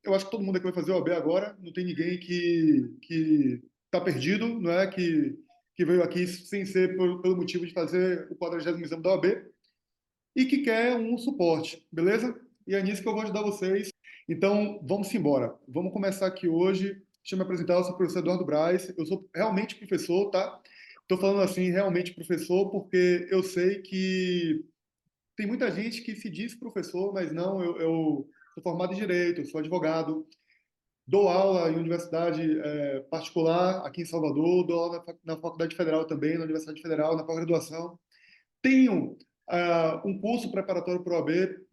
eu acho que todo mundo aqui vai fazer o OAB agora, não tem ninguém que está perdido, não é? Que veio aqui sem ser pelo motivo de fazer o 40º exame da OAB e que quer um suporte, beleza? E é nisso que eu vou ajudar vocês. Então, vamos embora. Vamos começar aqui hoje. Deixa eu me apresentar, eu sou o professor Eduardo Braz, eu sou realmente professor, tá? Estou falando assim, realmente professor, porque eu sei que tem muita gente que se diz professor, mas não, eu sou formado em Direito, eu sou advogado, dou aula em universidade particular aqui em Salvador, dou aula na Faculdade Federal também, na Universidade Federal, na pós-graduação. Tenho um curso preparatório para o OAB,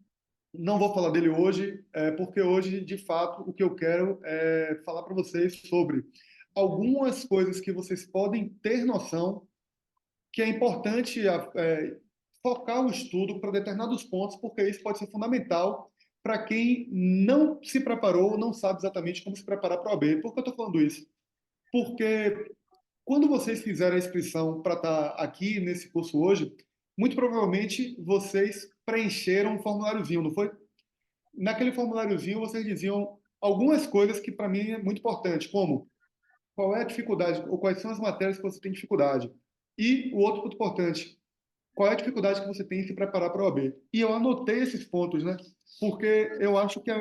não vou falar dele hoje, porque hoje, de fato, o que eu quero é falar para vocês sobre algumas coisas que vocês podem ter noção que é importante focar o estudo para determinados pontos, porque isso pode ser fundamental para quem não se preparou, não sabe exatamente como se preparar para o OAB. Por que eu estou falando isso? Porque quando vocês fizerem a inscrição para estar aqui nesse curso hoje, muito provavelmente vocês preencheram um formuláriozinho, não foi? Naquele formuláriozinho vocês diziam algumas coisas que para mim é muito importante, como qual é a dificuldade, ou quais são as matérias que você tem dificuldade. E o outro ponto importante, qual é a dificuldade que você tem em se preparar para a OAB. E eu anotei esses pontos, né? Porque eu acho que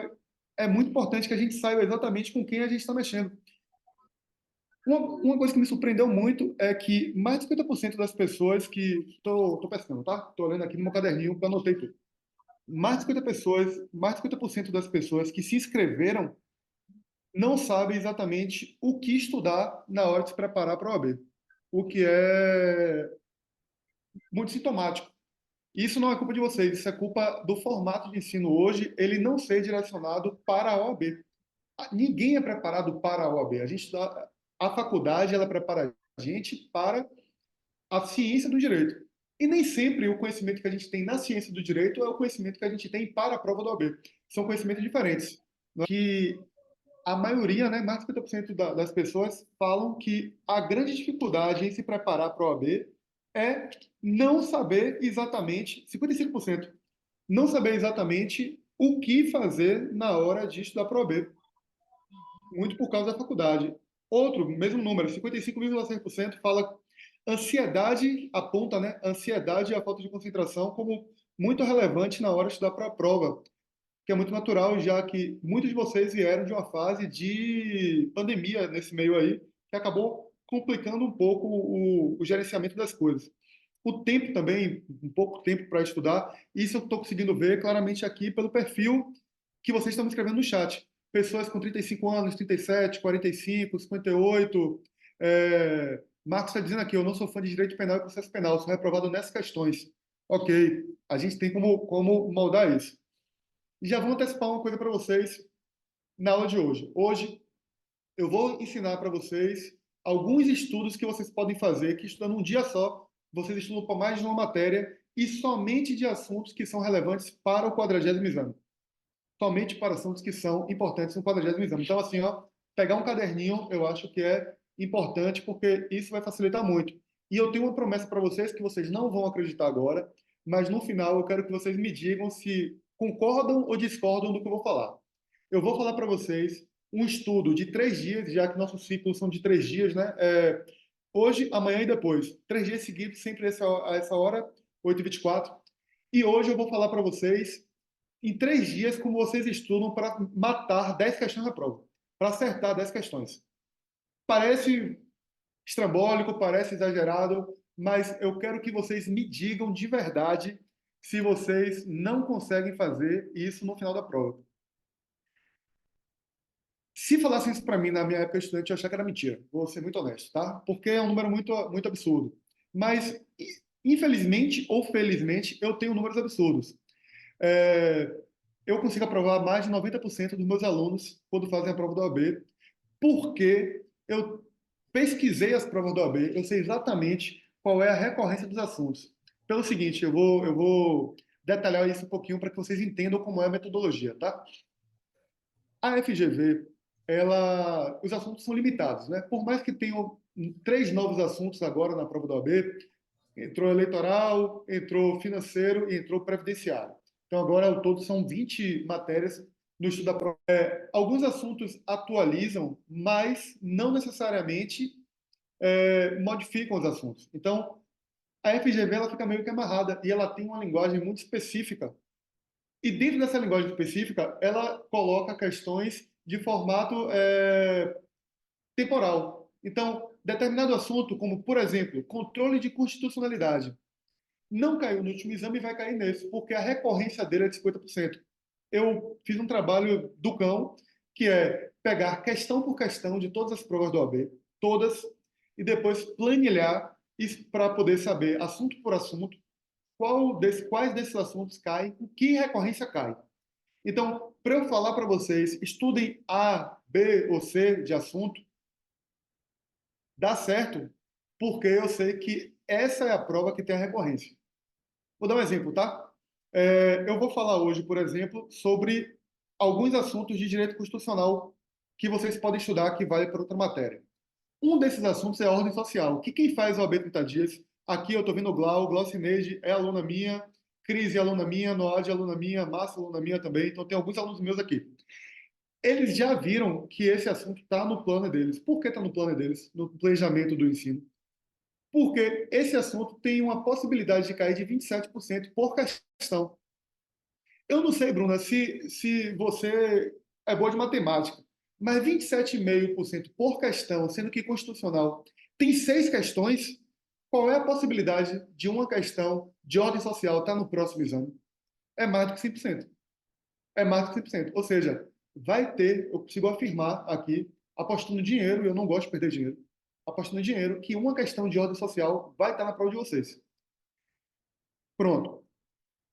é muito importante que a gente saiba exatamente com quem a gente está mexendo. Uma coisa que me surpreendeu muito é que mais de 50% das pessoas que... Estou pescando, tá? Estou olhando aqui no meu caderninho, que eu anotei tudo. Mais de 50% das pessoas que se inscreveram não sabem exatamente o que estudar na hora de se preparar para a OAB. O que é muito sintomático. Isso não é culpa de vocês, isso é culpa do formato de ensino hoje, ele não ser direcionado para a OAB. Ninguém é preparado para a OAB. A faculdade ela prepara a gente para a ciência do direito. E nem sempre o conhecimento que a gente tem na ciência do direito é o conhecimento que a gente tem para a prova da OAB. São conhecimentos diferentes. Que a maioria, né, mais de 50% das pessoas falam que a grande dificuldade em se preparar para a OAB é não saber exatamente, 55%, não saber exatamente o que fazer na hora de estudar para a OAB, muito por causa da faculdade. Outro, mesmo número, 55,6% fala ansiedade, aponta, né, ansiedade e a falta de concentração como muito relevante na hora de estudar para a prova, que é muito natural, já que muitos de vocês vieram de uma fase de pandemia nesse meio aí, que acabou complicando um pouco o gerenciamento das coisas. O tempo também, um pouco tempo para estudar, isso eu estou conseguindo ver claramente aqui pelo perfil que vocês estão me escrevendo no chat. Pessoas com 35 anos, 37, 45, 58. Marcos está dizendo aqui, eu não sou fã de direito penal e processo penal, sou reprovado nessas questões. Ok, a gente tem como moldar isso. E já vou antecipar uma coisa para vocês na aula de hoje. Hoje eu vou ensinar para vocês alguns estudos que vocês podem fazer, que estudando um dia só, vocês estudam para mais de uma matéria e somente de assuntos que são relevantes para o 40º exame. Somente para assuntos que são importantes no 40º exame. Então, assim, ó, pegar um caderninho, eu acho que é importante, porque isso vai facilitar muito. E eu tenho uma promessa para vocês que vocês não vão acreditar agora, mas no final eu quero que vocês me digam se concordam ou discordam do que eu vou falar. Eu vou falar para vocês um estudo de 3 dias, já que nossos ciclos são de 3 dias, né? Hoje, amanhã e depois. 3 dias seguidos, sempre a essa hora, 8h24. E hoje eu vou falar para vocês em 3 dias como vocês estudam para matar 10 questões da prova, para acertar 10 questões. Parece estrambólico, parece exagerado, mas eu quero que vocês me digam de verdade se vocês não conseguem fazer isso no final da prova. Se falassem isso para mim na minha época de estudante, eu ia achar que era mentira. Vou ser muito honesto, tá? Porque é um número muito, muito absurdo. Mas, infelizmente ou felizmente, eu tenho números absurdos. É, eu consigo aprovar mais de 90% dos meus alunos quando fazem a prova da OAB, porque eu pesquisei as provas da OAB, eu sei exatamente qual é a recorrência dos assuntos. Pelo seguinte, eu vou detalhar isso um pouquinho para que vocês entendam como é a metodologia, tá? A FGV, os assuntos são limitados, né? Por mais que tenham 3 novos assuntos agora na prova da OAB, entrou eleitoral, entrou financeiro e entrou previdenciário. Então, agora, ao todo, são 20 matérias no estudo da prova. Alguns assuntos atualizam, mas não necessariamente modificam os assuntos. Então, a FGV ela fica meio que amarrada e ela tem uma linguagem muito específica. E dentro dessa linguagem específica, ela coloca questões de formato temporal. Então, determinado assunto, como, por exemplo, controle de constitucionalidade, não caiu no último exame e vai cair nesse, porque a recorrência dele é de 50%. Eu fiz um trabalho do cão, que é pegar questão por questão de todas as provas do OAB, todas, e depois planilhar isso para poder saber, assunto por assunto, quais desses assuntos caem, o que recorrência cai. Então, para eu falar para vocês, estudem A, B ou C de assunto, dá certo, porque eu sei que essa é a prova que tem a recorrência. Vou dar um exemplo, tá? Eu vou falar hoje, por exemplo, sobre alguns assuntos de direito constitucional que vocês podem estudar que vale para outra matéria. Um desses assuntos é a ordem social, que quem faz o AB 30 dias, aqui eu estou vendo o Glau Cineide é aluna minha, Cris é aluna minha, Noad é aluna minha, Márcia é aluna minha também, então tem alguns alunos meus aqui. Eles já viram que esse assunto está no plano deles. Por que está no plano deles? No planejamento do ensino. Porque esse assunto tem uma possibilidade de cair de 27% por questão. Eu não sei, Bruna, se você é boa de matemática, mas 27,5% por questão, sendo que constitucional tem 6 questões, qual é a possibilidade de uma questão de ordem social estar no próximo exame? É mais do que 100%. É mais do que 100%. Ou seja, vai ter, eu consigo afirmar aqui, apostando dinheiro, e eu não gosto de perder dinheiro, apostando dinheiro, que uma questão de ordem social vai estar na prova de vocês. Pronto.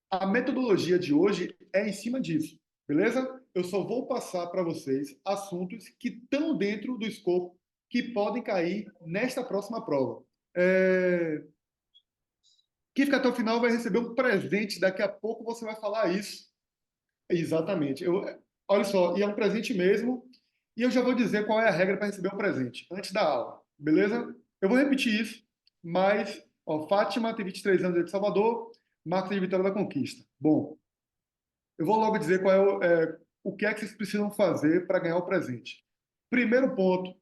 A metodologia de hoje é em cima disso, beleza? Eu só vou passar para vocês assuntos que estão dentro do escopo que podem cair nesta próxima prova. Quem fica até o final vai receber um presente, daqui a pouco você vai falar isso. Exatamente. Olha só, e é um presente mesmo, e eu já vou dizer qual é a regra para receber o presente, antes da aula, beleza? Eu vou repetir isso, mas, ó, Fátima tem 23 anos, é de Salvador, Marcos é de Vitória da Conquista. Bom, eu vou logo dizer o que é que vocês precisam fazer para ganhar o presente. Primeiro ponto,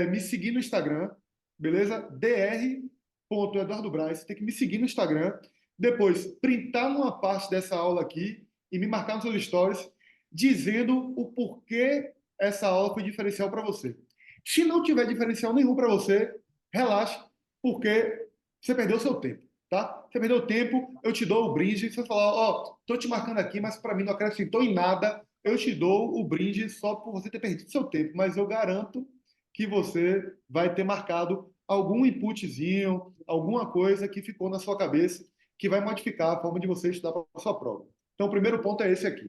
me seguir no Instagram, beleza? Dr. Eduardo Braz, tem que me seguir no Instagram. Depois, printar uma parte dessa aula aqui e me marcar nos seus stories, dizendo o porquê essa aula foi diferencial para você. Se não tiver diferencial nenhum para você, relaxe, porque você perdeu o seu tempo, tá? Você perdeu o tempo, eu te dou o brinde. Se você falar, ó, tô te marcando aqui, mas para mim não acrescentou em nada, eu te dou o brinde só por você ter perdido seu tempo, mas eu garanto que você vai ter marcado algum inputzinho, alguma coisa que ficou na sua cabeça que vai modificar a forma de você estudar para a sua prova. Então, o primeiro ponto é esse aqui.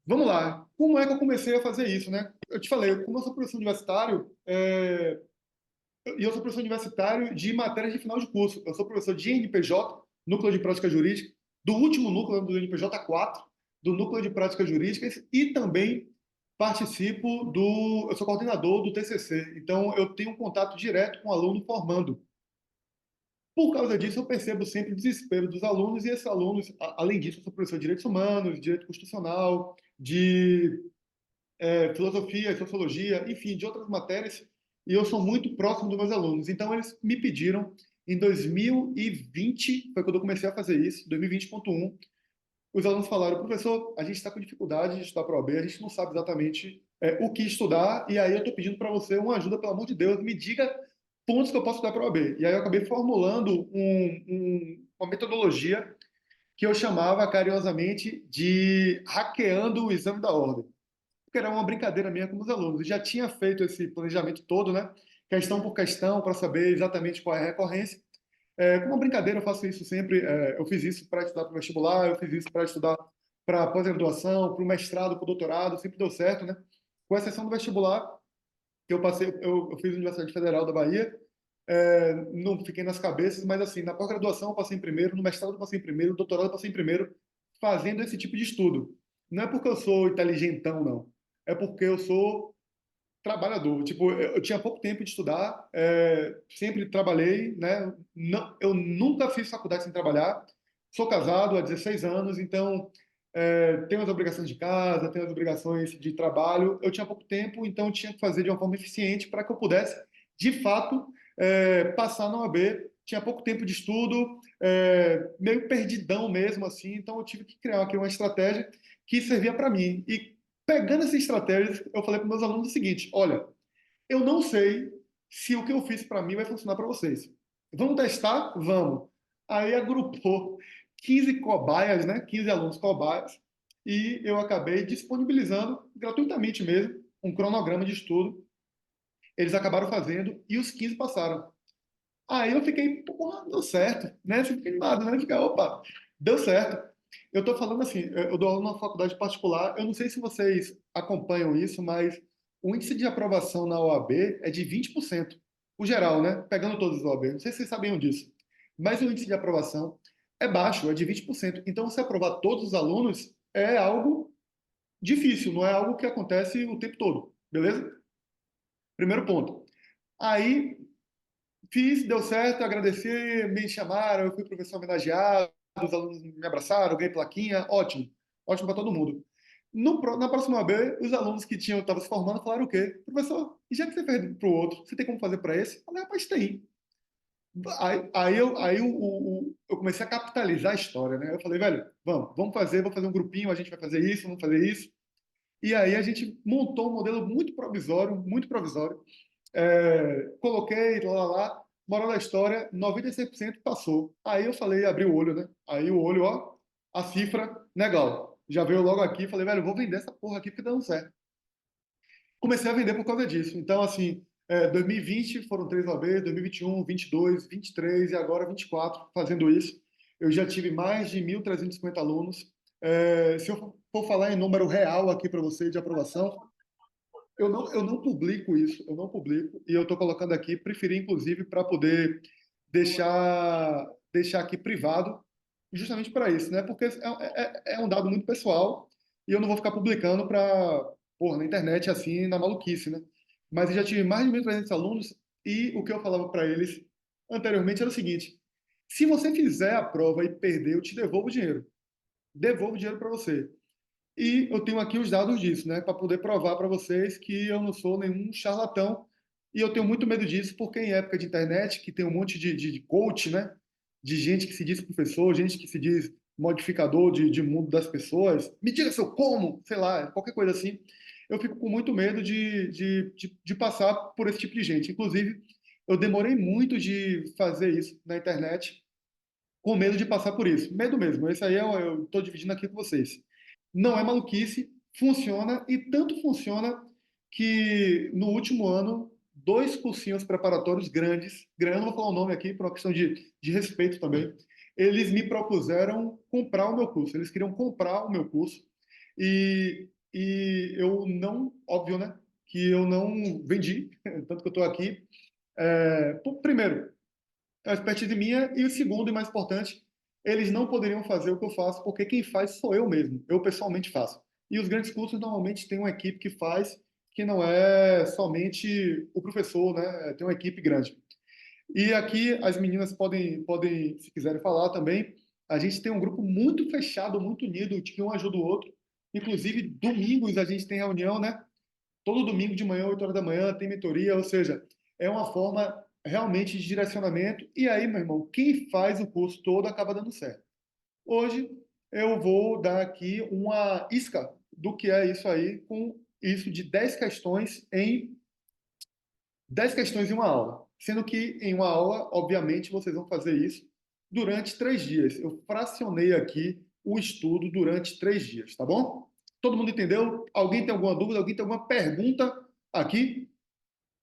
Vamos lá. Como é que eu comecei a fazer isso, né? Eu te falei, como eu sou professor universitário, e eu sou professor universitário de matérias de final de curso. Eu sou professor de NPJ, Núcleo de Prática Jurídica, do último núcleo do NPJ 4, do Núcleo de Práticas Jurídicas, e também participo eu sou coordenador do TCC. Então, eu tenho um contato direto com o aluno formando. Por causa disso, eu percebo sempre o desespero dos alunos, e esses alunos, além disso, eu sou professor de Direitos Humanos, de Direito Constitucional, de filosofia, sociologia, enfim, de outras matérias, e eu sou muito próximo dos meus alunos. Então, eles me pediram, em 2020, foi quando eu comecei a fazer isso, 2020.1, os alunos falaram, professor, a gente está com dificuldade de estudar para a OAB, a gente não sabe exatamente o que estudar, e aí eu estou pedindo para você uma ajuda, pelo amor de Deus, me diga pontos que eu posso estudar para a OAB. E aí eu acabei formulando uma metodologia que eu chamava carinhosamente de hackeando o exame da ordem, porque era uma brincadeira minha com os alunos. Eu já tinha feito esse planejamento todo, né? Questão por questão, para saber exatamente qual é a recorrência. Como uma brincadeira, eu faço isso sempre. Eu fiz isso para estudar para o vestibular, eu fiz isso para estudar para pós-graduação, para o mestrado, para o doutorado, sempre deu certo, né? Com exceção do vestibular, que eu passei, eu fiz a Universidade Federal da Bahia, não fiquei nas cabeças, mas assim, na pós-graduação eu passei em primeiro, no mestrado eu passei em primeiro, no doutorado eu passei em primeiro, fazendo esse tipo de estudo. Não é porque eu sou inteligentão, não. É porque eu sou trabalhador. Tipo, eu tinha pouco tempo de estudar, sempre trabalhei, né? Não, eu nunca fiz faculdade sem trabalhar. Sou casado há 16 anos, então Tenho as obrigações de casa, tenho as obrigações de trabalho. Eu tinha pouco tempo, então eu tinha que fazer de uma forma eficiente para que eu pudesse, de fato, passar na OAB. Tinha pouco tempo de estudo, meio perdidão mesmo, assim, então eu tive que criar aqui uma estratégia que servia para mim. E pegando essa estratégia, eu falei para meus alunos o seguinte: olha, eu não sei se o que eu fiz para mim vai funcionar para vocês. Vamos testar? Vamos. Aí agrupou 15 cobaias, né? 15 alunos cobaias, e eu acabei disponibilizando gratuitamente mesmo um cronograma de estudo. Eles acabaram fazendo e os 15 passaram. Aí eu fiquei, porra, deu certo, né? Você fica animado, né? Fica, opa, deu certo. Eu estou falando assim, eu dou aula numa faculdade particular, eu não sei se vocês acompanham isso, mas o índice de aprovação na OAB é de 20%. O geral, né? Pegando todos os OAB. Não sei se vocês sabiam disso. Mas o índice de aprovação é baixo, é de 20%. Então, você aprovar todos os alunos é algo difícil, não é algo que acontece o tempo todo, beleza? Primeiro ponto. Aí, fiz, deu certo, agradeci, me chamaram, eu fui professor homenageado, os alunos me abraçaram, ganhei plaquinha, ótimo, ótimo para todo mundo. Na próxima vez, os alunos que tinham, estavam se formando, falaram o quê? Professor, e já que você fez para o outro, você tem como fazer para esse? Eu falei, rapaz, tem. Eu comecei a capitalizar a história, né? Eu falei, velho, vamos fazer, vamos fazer um grupinho, a gente vai fazer isso, vamos fazer isso. E aí a gente montou um modelo muito provisório, coloquei lá, moral da história, 96% passou. Aí eu falei, abri o olho, né? Aí o olho, ó, a cifra, legal. Já veio logo aqui, falei, velho, vou vender essa porra aqui porque tá dando certo. Comecei a vender por causa disso. Então, assim, 2020 foram 3 OAB, 2021, 22, 23 e agora 24 fazendo isso. Eu já tive mais de 1.350 alunos. Se eu for falar em número real aqui para você de aprovação, eu não publico isso, eu não publico, e eu estou colocando aqui, preferi inclusive para poder deixar aqui privado, justamente para isso, né? Porque é um dado muito pessoal e eu não vou ficar publicando na internet assim, na maluquice, né? Mas eu já tive mais de 1.300 alunos e o que eu falava para eles anteriormente era o seguinte: se você fizer a prova e perder, eu te devolvo o dinheiro. Devolvo o dinheiro para você. E eu tenho aqui os dados disso, né, para poder provar para vocês que eu não sou nenhum charlatão. E eu tenho muito medo disso, porque em época de internet, que tem um monte de coach, né, de gente que se diz professor, gente que se diz modificador de mundo das pessoas, me diga se eu como, sei lá, qualquer coisa assim, eu fico com muito medo de passar por esse tipo de gente. Inclusive, eu demorei muito de fazer isso na internet, com medo de passar por isso. Medo mesmo. Esse aí eu estou dividindo aqui com vocês. Não é maluquice, funciona e tanto funciona que no último ano, dois cursinhos preparatórios grandes, não vou falar o nome aqui por uma questão de respeito também, eles me propuseram comprar o meu curso. Eles queriam comprar o meu curso e eu não, óbvio, né? Que eu não vendi, tanto que eu estou aqui. Primeiro, é uma expertise minha. E o segundo e mais importante, eles não poderiam fazer o que eu faço, porque quem faz sou eu mesmo, eu pessoalmente faço. E os grandes cursos normalmente têm uma equipe que faz, que não é somente o professor, né? Tem uma equipe grande. E aqui as meninas podem, se quiserem falar também, a gente tem um grupo muito fechado, muito unido, de que um ajuda o outro. Inclusive, domingos a gente tem reunião, né? Todo domingo de manhã, 8 horas da manhã, tem mentoria, ou seja, é uma forma realmente de direcionamento. E aí, meu irmão, quem faz o curso todo acaba dando certo. Hoje eu vou dar aqui uma isca do que é isso aí, com isso de 10 questões em uma aula. Sendo que em uma aula, obviamente, vocês vão fazer isso durante 3 dias. Eu fracionei aqui o estudo durante 3 dias, tá bom? Todo mundo entendeu? Alguém tem alguma dúvida? Alguém tem alguma pergunta aqui?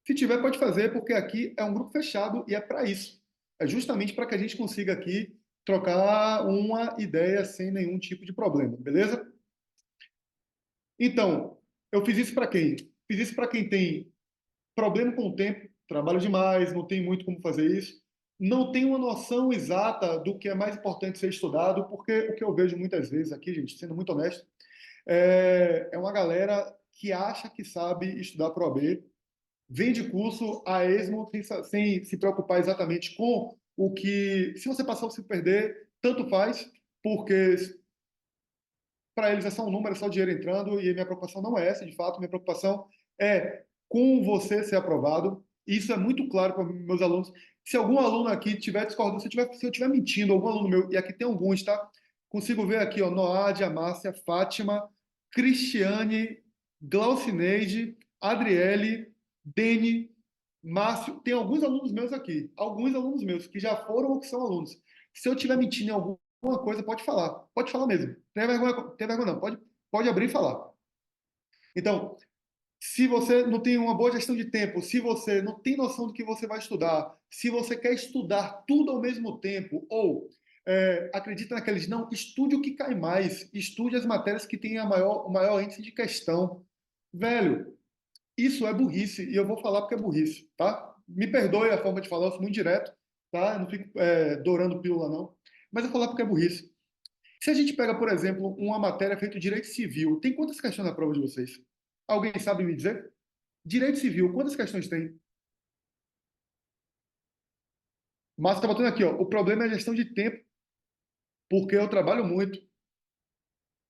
Se tiver, pode fazer, porque aqui é um grupo fechado e é para isso. É justamente para que a gente consiga aqui trocar uma ideia sem nenhum tipo de problema, beleza? Então, eu fiz isso para quem? Fiz isso para quem tem problema com o tempo, trabalho demais, não tem muito como fazer isso, não tem uma noção exata do que é mais importante ser estudado, porque o que eu vejo muitas vezes aqui, gente, sendo muito honesto, é uma galera que acha que sabe estudar para o OAB, vende curso a esmo sem se preocupar exatamente com o que, se você passar ou se perder, tanto faz, porque para eles é só um número, é só dinheiro entrando, e minha preocupação não é essa, de fato, minha preocupação é com você ser aprovado. Isso é muito claro para meus alunos. Se algum aluno aqui tiver discordando, se eu estiver mentindo, algum aluno meu, e aqui tem alguns, tá? Consigo ver aqui, ó, Noádia, Márcia, Fátima, Cristiane, Glaucineide, Adriele, Dene, Márcio. Tem alguns alunos meus aqui, alguns alunos meus que já foram ou que são alunos. Se eu estiver mentindo em alguma coisa, pode falar mesmo. Tem vergonha não, pode abrir e falar. Então, se você não tem uma boa gestão de tempo, se você não tem noção do que você vai estudar, se você quer estudar tudo ao mesmo tempo, ou acredita naqueles, não, estude o que cai mais, estude as matérias que têm o maior índice de questão. Velho, isso é burrice, e eu vou falar porque é burrice, tá? Me perdoe a forma de falar, eu sou muito direto, tá? Eu não fico dourando pílula, não. Mas eu vou falar porque é burrice. Se a gente pega, por exemplo, uma matéria feita de direito civil, tem quantas questões na prova de vocês? Alguém sabe me dizer? Direito civil, quantas questões tem? Márcio está botando aqui, ó. O problema é a gestão de tempo, porque eu trabalho muito.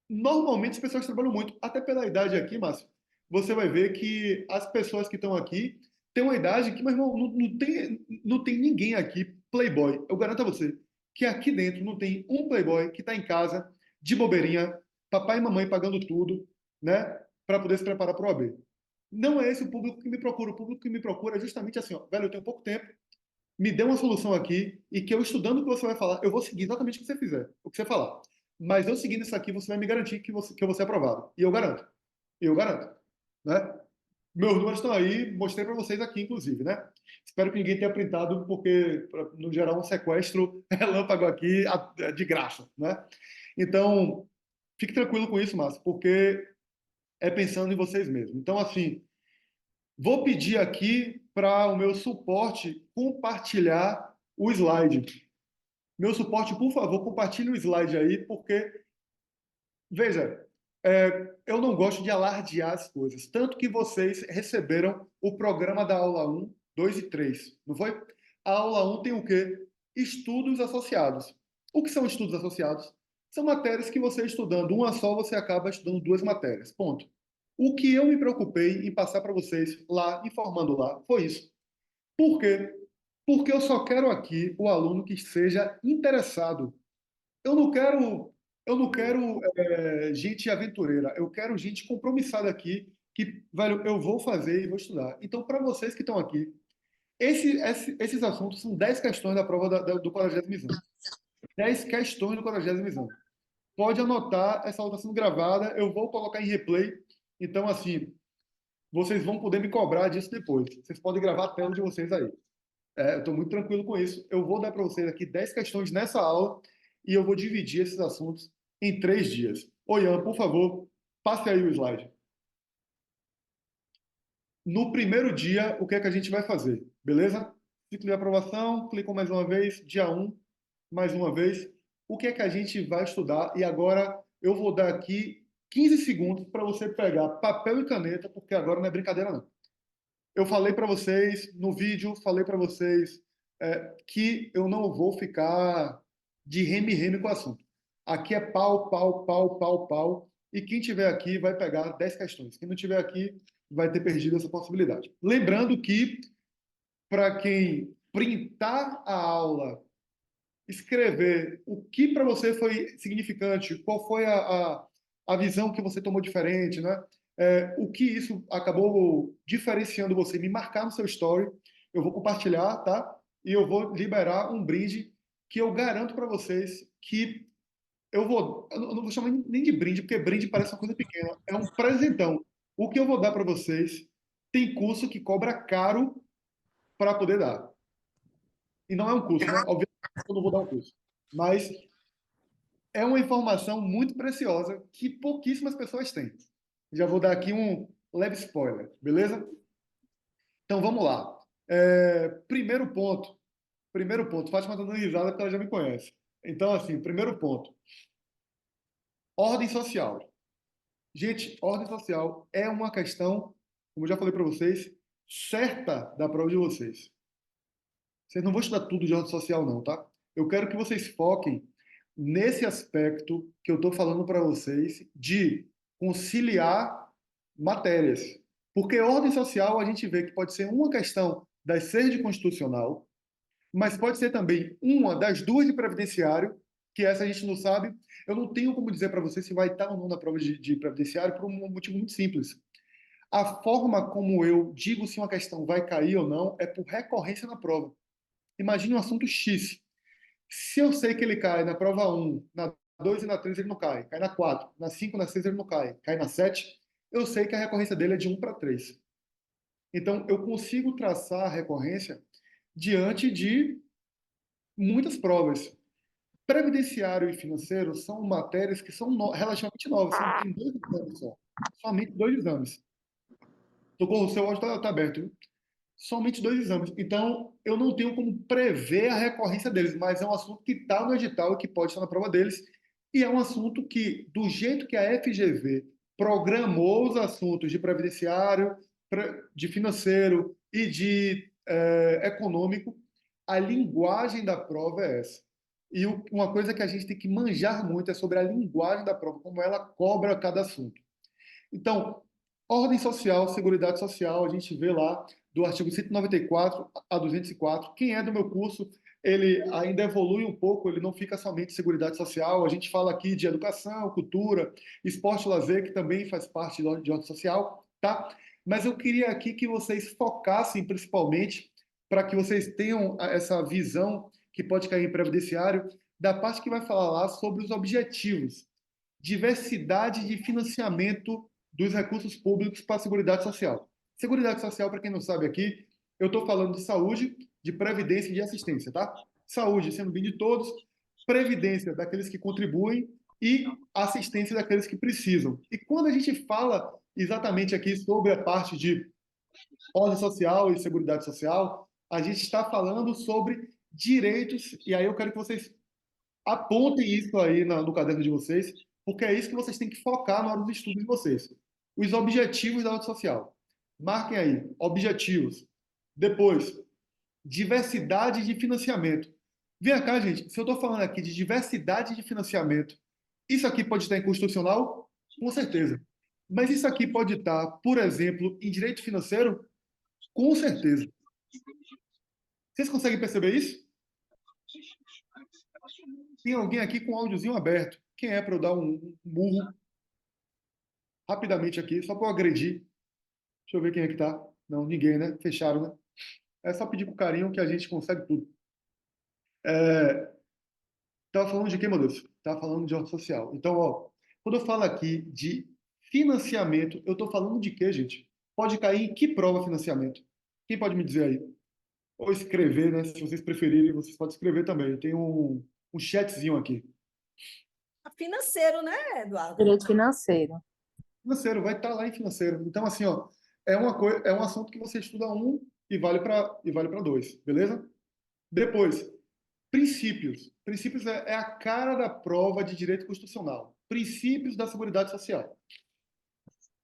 Normalmente as pessoas trabalham muito, até pela idade aqui, Márcio. Você vai ver que as pessoas que estão aqui têm uma idade que, meu irmão, não tem ninguém aqui playboy. Eu garanto a você que aqui dentro não tem um playboy que está em casa, de bobeirinha, papai e mamãe pagando tudo, né, para poder se preparar para o OAB. Não é esse o público que me procura. O público que me procura é justamente assim, ó, velho, eu tenho pouco tempo, me dê uma solução aqui e que eu estudando o que você vai falar, eu vou seguir exatamente o que você fizer, o que você falar. Mas eu seguindo isso aqui, você vai me garantir que eu vou ser aprovado. E eu garanto. Eu garanto. Né? Meus números estão aí, mostrei para vocês aqui, inclusive, né? Espero que ninguém tenha printado, porque para não gerar um sequestro relâmpago aqui de graça, né? Então, fique tranquilo com isso, Márcio, porque é pensando em vocês mesmos. Então, assim, vou pedir aqui para o meu suporte compartilhar o slide. Meu suporte, por favor, compartilhe o slide aí, porque, veja, eu não gosto de alardear as coisas. Tanto que vocês receberam o programa da aula um, 2 e 3, não foi? A aula um tem o quê? Estudos associados. O que são estudos associados? São matérias que você estudando uma só, você acaba estudando duas matérias. Ponto. O que eu me preocupei em passar para vocês lá, informando lá, foi isso. Por quê? Porque eu só quero aqui o aluno que seja interessado. Eu não quero gente aventureira. Eu quero gente compromissada aqui que, velho, eu vou fazer e vou estudar. Então, para vocês que estão aqui, esses assuntos são 10 questões da prova do 40º exame. 10 questões do 40º exame. Pode anotar, essa aula está sendo gravada, eu vou colocar em replay. Então, assim, vocês vão poder me cobrar disso depois. Vocês podem gravar a tela de vocês aí. Eu estou muito tranquilo com isso. Eu vou dar para vocês aqui 10 questões nessa aula e eu vou dividir esses assuntos em 3 dias. Ô, Ian, por favor, passe aí o slide. No primeiro dia, o que é que a gente vai fazer? Beleza? Ciclo de aprovação, clicou mais uma vez, dia 1, mais uma vez. O que é que a gente vai estudar? E agora eu vou dar aqui 15 segundos para você pegar papel e caneta, porque agora não é brincadeira, não. Eu falei para vocês no vídeo, falei para vocês que eu não vou ficar de reme-reme com o assunto. Aqui é pau, pau, pau, pau, pau. E quem tiver aqui vai pegar 10 questões. Quem não tiver aqui vai ter perdido essa possibilidade. Lembrando que, para quem printar a aula, escrever o que para você foi significante, qual foi a visão que você tomou diferente, né? O que isso acabou diferenciando você, me marcar no seu story, eu vou compartilhar, tá? E eu vou liberar um brinde que eu garanto para vocês que eu não vou chamar nem de brinde, porque brinde parece uma coisa pequena, é um presentão. O que eu vou dar para vocês tem curso que cobra caro para poder dar. E não é um curso, né? Obviamente eu não vou dar um curso. Mas é uma informação muito preciosa que pouquíssimas pessoas têm. Já vou dar aqui um leve spoiler, beleza? Então vamos lá. Primeiro ponto. Primeiro ponto. Fátima está dando risada porque ela já me conhece. Então, assim, primeiro ponto. Ordem social. Gente, ordem social é uma questão, como eu já falei para vocês, certa da prova de vocês. Vocês não vão estudar tudo de ordem social, não, tá? Eu quero que vocês foquem. nesse aspecto que eu estou falando para vocês de conciliar matérias. Porque ordem social a gente vê que pode ser uma questão das seis de constitucional, mas pode ser também uma das duas de previdenciário, que essa a gente não sabe. Eu não tenho como dizer para você se vai estar ou não na prova de previdenciário por um motivo muito simples. A forma como eu digo se uma questão vai cair ou não é por recorrência na prova. Imagine um assunto X. Se eu sei que ele cai na prova um, na 2 e na 3 ele não cai, cai na 4, na 5, na 6 ele não cai, cai na 7, eu sei que a recorrência dele é de 1 para 3. Então, eu consigo traçar a recorrência diante de muitas provas. Previdenciário e financeiro são matérias que são relativamente novas, tem 2 exames só. Somente 2 exames. O seu áudio está aberto, viu? Somente 2 exames. Então, eu não tenho como prever a recorrência deles, mas é um assunto que está no edital e que pode estar na prova deles. E é um assunto que, do jeito que a FGV programou os assuntos de previdenciário, de financeiro e de econômico, a linguagem da prova é essa. E uma coisa que a gente tem que manjar muito é sobre a linguagem da prova, como ela cobra cada assunto. Então, ordem social, seguridade social, a gente vê lá do artigo 194 a 204. Quem é do meu curso, ele ainda evolui um pouco, ele não fica somente seguridade social. A gente fala aqui de educação, cultura, esporte e lazer, que também faz parte de ordem social, tá? Mas eu queria aqui que vocês focassem principalmente para que vocês tenham essa visão que pode cair em previdenciário, da parte que vai falar lá sobre os objetivos, diversidade de financiamento dos recursos públicos para a Seguridade Social. Seguridade Social, para quem não sabe aqui, eu estou falando de saúde, de previdência e de assistência, tá? Saúde sendo bem de todos, previdência daqueles que contribuem e assistência daqueles que precisam. E quando a gente fala exatamente aqui sobre a parte de ordem social e seguridade social, a gente está falando sobre direitos, e aí eu quero que vocês apontem isso aí no caderno de vocês, porque é isso que vocês têm que focar na hora dos estudos de vocês. Os objetivos da ordem social. Marquem aí, objetivos. Depois, diversidade de financiamento. Vem cá, gente, se eu estou falando aqui de diversidade de financiamento, isso aqui pode estar em constitucional? Com certeza. Mas isso aqui pode estar, por exemplo, em direito financeiro? Com certeza. Vocês conseguem perceber isso? Tem alguém aqui com o áudiozinho aberto. Quem é para eu dar um murro rapidamente aqui, só para eu agredir? Deixa eu ver quem é que tá. Não, ninguém, né? Fecharam, né? É só pedir com carinho que a gente consegue tudo. É, tava falando de quê, meu Deus? Tava falando de ordem social. Então, ó, quando eu falo aqui de financiamento, eu tô falando de quê, gente? Pode cair em que prova financiamento? Quem pode me dizer aí? Ou escrever, né? Se vocês preferirem, vocês podem escrever também. Tem um chatzinho aqui. Financeiro, né, Eduardo? Direito financeiro. Financeiro, vai estar lá em financeiro. Então, assim, ó, é um assunto que você estuda um e vale para dois, beleza? Depois, princípios. Princípios é a cara da prova de direito constitucional. Princípios da Seguridade Social.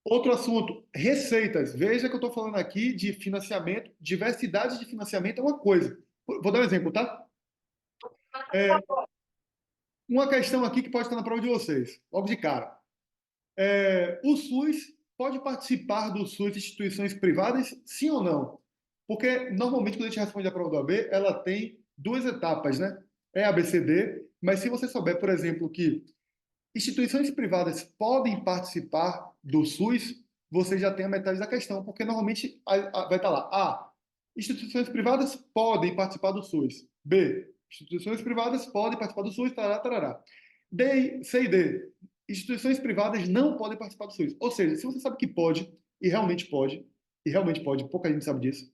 Outro assunto, receitas. Veja que eu estou falando aqui de financiamento, diversidade de financiamento é uma coisa. Vou dar um exemplo, tá? É, uma questão aqui que pode estar na prova de vocês, logo de cara. O SUS pode participar do SUS de instituições privadas, sim ou não? Porque normalmente quando a gente responde a prova do AB, ela tem 2 etapas, né? É ABCD, mas se você souber, por exemplo, que instituições privadas podem participar do SUS, você já tem a metade da questão, porque normalmente vai estar lá: A. Instituições privadas podem participar do SUS. B. Instituições privadas podem participar do SUS, tarará, tarará. D, C e D. Instituições privadas não podem participar do SUS. Ou seja, se você sabe que pode, e realmente pode, pouca gente sabe disso,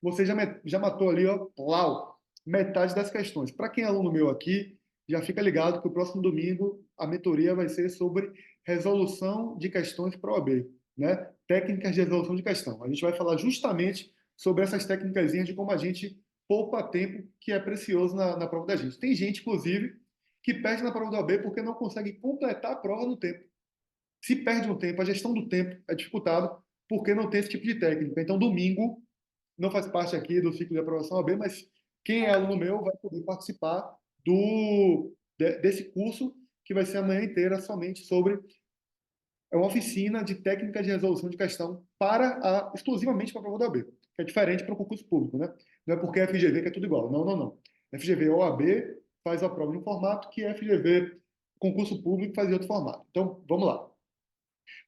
você já matou ali, ó, plau, metade das questões. Para quem é aluno meu aqui, já fica ligado que o próximo domingo a mentoria vai ser sobre resolução de questões para o OAB, né? Técnicas de resolução de questão. A gente vai falar justamente sobre essas técnicas de como a gente poupa tempo que é precioso na prova da gente. Tem gente, inclusive, que perde na prova do OAB porque não consegue completar a prova no tempo. Se perde um tempo, a gestão do tempo é dificultado porque não tem esse tipo de técnica. Então, domingo não faz parte aqui do ciclo de aprovação OAB, mas quem é aluno meu vai poder participar desse curso, que vai ser a manhã inteira somente sobre uma oficina de técnica de resolução de questão exclusivamente para a prova da OAB, que é diferente para o concurso público, né? Não é porque é FGV que é tudo igual. Não, não, não. FGV ou OAB faz a prova de um formato, que FGV, concurso público, faz em outro formato. Então, vamos lá.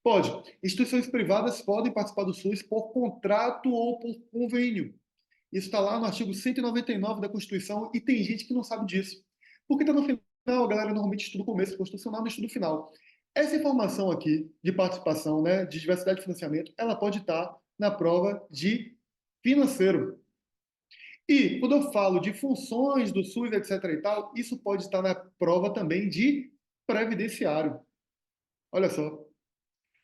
Pode. Instituições privadas podem participar do SUS por contrato ou por convênio. Isso está lá no artigo 199 da Constituição e tem gente que não sabe disso. Porque está no final, a galera normalmente estuda o começo constitucional, não estuda o final. Essa informação aqui de participação, né, de diversidade de financiamento, ela pode estar na prova de financeiro. E quando eu falo de funções do SUS, etc. e tal, isso pode estar na prova também de previdenciário. Olha só.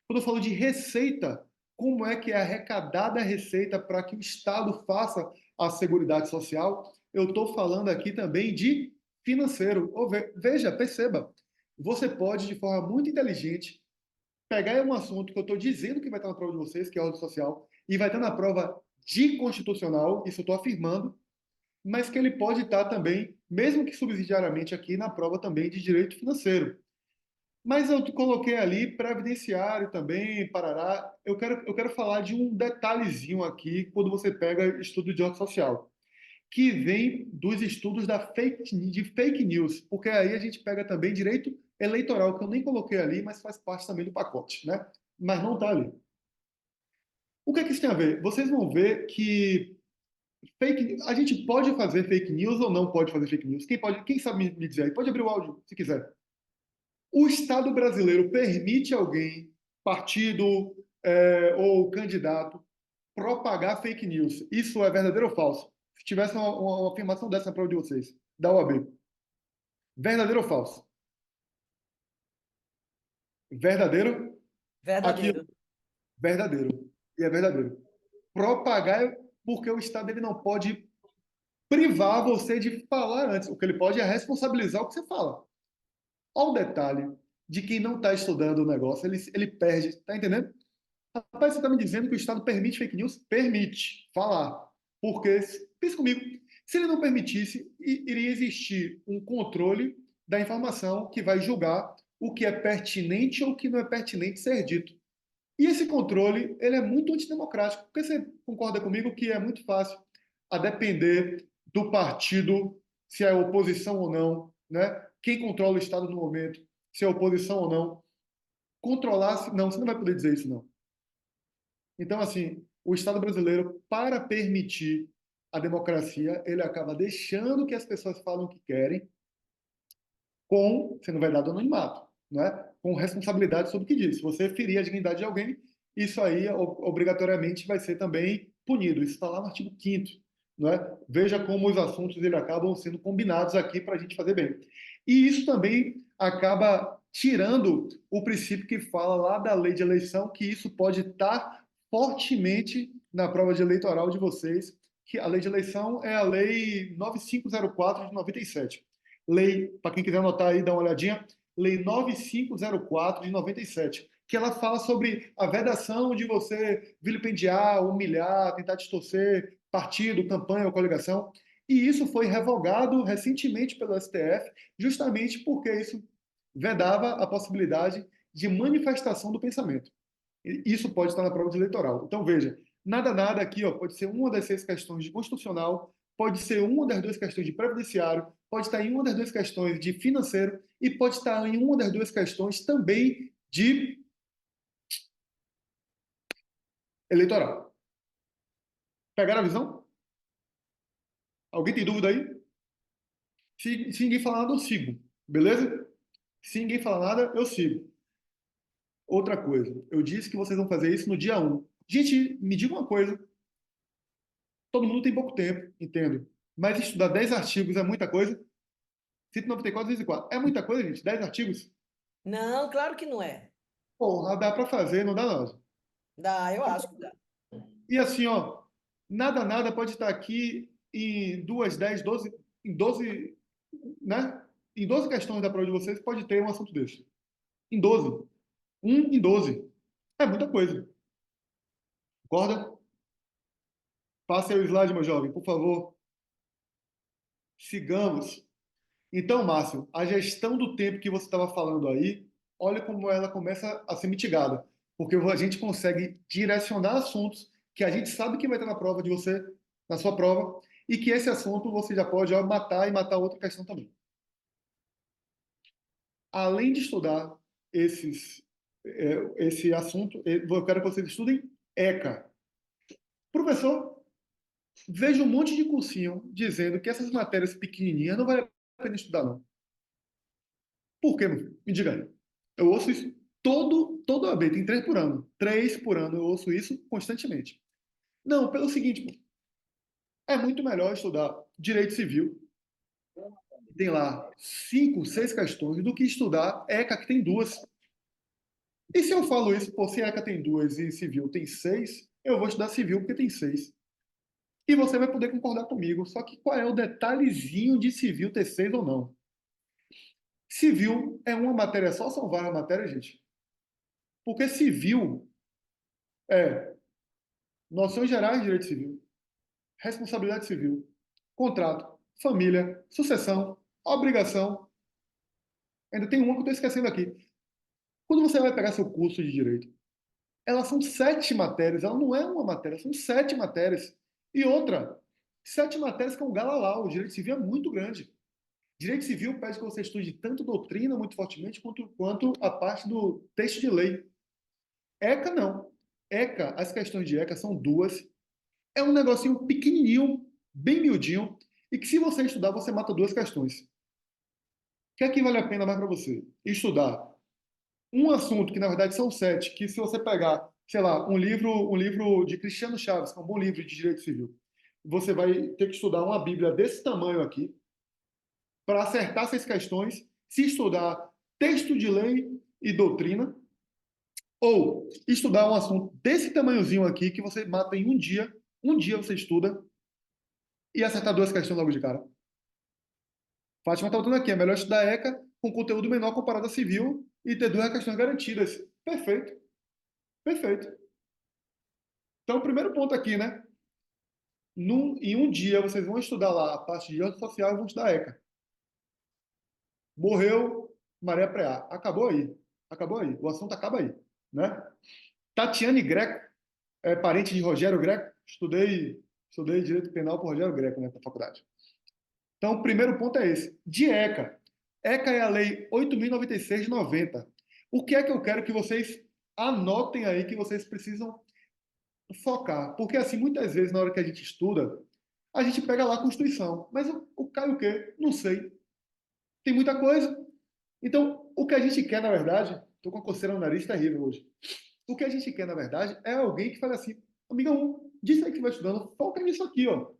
Quando eu falo de receita, como é que é arrecadada a receita para que o Estado faça a Seguridade Social, eu estou falando aqui também de financeiro. Veja, perceba, você pode, de forma muito inteligente, pegar um assunto que eu estou dizendo que vai estar na prova de vocês, que é a ordem social, e vai estar na prova de constitucional, isso eu estou afirmando, mas que ele pode estar também, mesmo que subsidiariamente aqui, na prova também de direito financeiro. Mas eu coloquei ali previdenciário também, parará. Eu quero falar de um detalhezinho aqui quando você pega estudo de ordem social, que vem dos estudos de fake news, porque aí a gente pega também direito eleitoral, que eu nem coloquei ali, mas faz parte também do pacote, né? Mas não está ali. O que é que isso tem a ver? Vocês vão ver que a gente pode fazer fake news ou não pode fazer fake news? Quem sabe me dizer aí? Pode abrir o áudio, se quiser. O Estado brasileiro permite alguém, partido ou candidato, propagar fake news. Isso é verdadeiro ou falso? Se tivesse uma afirmação dessa na prova de vocês, da OAB. Verdadeiro ou falso? Verdadeiro? Aqui, Verdadeiro. verdadeiro. E é verdadeiro. Propagar é porque o Estado ele não pode privar você de falar antes. O que ele pode é responsabilizar o que você fala. Olha o detalhe de quem não está estudando o negócio, ele perde. Está entendendo? Rapaz, você está me dizendo que o Estado permite fake news? Permite falar. Porque, pensa comigo, se ele não permitisse, iria existir um controle da informação que vai julgar o que é pertinente ou o que não é pertinente ser dito. E esse controle, ele é muito antidemocrático, porque você concorda comigo que é muito fácil, a depender do partido, se é oposição ou não, né? Quem controla o Estado no momento, se é oposição ou não, controlar, não, você não vai poder dizer isso, não. Então, assim, o Estado brasileiro, para permitir a democracia, ele acaba deixando que as pessoas falem o que querem, você não vai dar do anonimato, né? Com responsabilidade sobre o que diz. Se você ferir a dignidade de alguém, isso aí obrigatoriamente vai ser também punido. Isso está lá no artigo 5º, né? Veja como os assuntos ele acabam sendo combinados aqui para a gente fazer bem. E isso também acaba tirando o princípio que fala lá da lei de eleição, que isso pode estar fortemente na prova de eleitoral de vocês, que a lei de eleição é a lei 9504 de 97. Lei, para quem quiser anotar aí, dá uma olhadinha, Lei 9504 de 97, que ela fala sobre a vedação de você vilipendiar, humilhar, tentar distorcer partido, campanha ou coligação. E isso foi revogado recentemente pelo STF, justamente porque isso vedava a possibilidade de manifestação do pensamento. Isso pode estar na prova de eleitoral. Então, veja, nada aqui ó, pode ser uma das 6 questões de constitucional, pode ser uma das 2 questões de previdenciário, pode estar em uma das 2 questões de financeiro e pode estar em uma das 2 questões também de eleitoral. Pegaram a visão? Alguém tem dúvida aí? Se ninguém falar nada, eu sigo. Beleza? Se ninguém falar nada, eu sigo. Outra coisa, eu disse que vocês vão fazer isso no dia 1. Gente, me diga uma coisa. Todo mundo tem pouco tempo, entendo. Mas estudar 10 artigos é muita coisa? 194 vezes 4. É muita coisa, gente? 10 artigos? Não, claro que não é. Porra, dá para fazer, não dá não. Dá, eu acho que dá. E assim, ó, nada pode estar aqui em 2, 10, 12, em 12, né? Em 12 questões da prova de vocês pode ter um assunto desse. Em 12. Um em 12. É muita coisa. Concorda? Passe aí o slide, meu jovem, por favor. Sigamos. Então, Márcio, a gestão do tempo que você estava falando aí, olha como ela começa a ser mitigada, porque a gente consegue direcionar assuntos que a gente sabe que vai ter na prova de você, na sua prova, e que esse assunto você já pode ó, matar e matar outra questão também. Além de estudar esse assunto, eu quero que vocês estudem ECA. Professor, vejo um monte de cursinho dizendo que essas matérias pequenininhas não vale a pena estudar, não. Por quê, meu filho? Me diga aí. Eu ouço isso todo AB, tem 3 por ano. 3 por ano, eu ouço isso constantemente. Não, pelo seguinte, pô, é muito melhor estudar direito civil, tem lá 5, 6 questões, do que estudar ECA, que tem 2. E se eu falo isso, pô, se ECA tem 2 e civil tem 6, eu vou estudar civil porque tem 6. E você vai poder concordar comigo. Só que qual é o detalhezinho de civil ter 6 ou não? Civil é uma matéria só, são várias matérias, gente. Porque civil é noções gerais de direito civil, responsabilidade civil, contrato, família, sucessão, obrigação. Ainda tem uma que eu estou esquecendo aqui. Quando você vai pegar seu curso de direito, elas são 7 matérias, ela não é uma matéria, são 7 matérias. E outra, 7 matérias que é um galalau. O direito civil é muito grande. Direito civil pede que você estude tanto doutrina muito fortemente quanto a parte do texto de lei. ECA não. ECA, as questões de ECA são 2. É um negocinho pequenininho, bem miudinho, e que se você estudar, você mata 2 questões. O que é que vale a pena mais para você? Estudar um assunto que, na verdade, são 7, que se você pegar, sei lá, um livro de Cristiano Chaves, que é um bom livro de direito civil, você vai ter que estudar uma Bíblia desse tamanho aqui, para acertar 6 questões, se estudar texto de lei e doutrina, ou estudar um assunto desse tamanhozinho aqui, que você mata em um dia você estuda, e acertar 2 questões logo de cara. Fátima está botando aqui, é melhor estudar ECA com conteúdo menor comparado a civil e ter 2 questões garantidas. Perfeito, perfeito. Então, o primeiro ponto aqui, né? Em um dia vocês vão estudar lá a parte de ordem social e vão estudar ECA. Morreu Maria Preá. Acabou aí. Acabou aí. O assunto acaba aí, né? Tatiane Greco, é parente de Rogério Greco. Estudei direito penal por Rogério Greco, né, na faculdade. Então, o primeiro ponto é esse. De ECA. ECA é a Lei 8.096 de 90. O que é que eu quero que vocês anotem aí que vocês precisam focar? Porque, assim, muitas vezes, na hora que a gente estuda, a gente pega lá a Constituição. Mas cai o quê? Não sei. Tem muita coisa. Então, o que a gente quer, na verdade, estou com a coceira no nariz terrível hoje. O que a gente quer, na verdade, é alguém que fale assim, amigão, disso aí que vai estudando, foca nisso aqui, ó.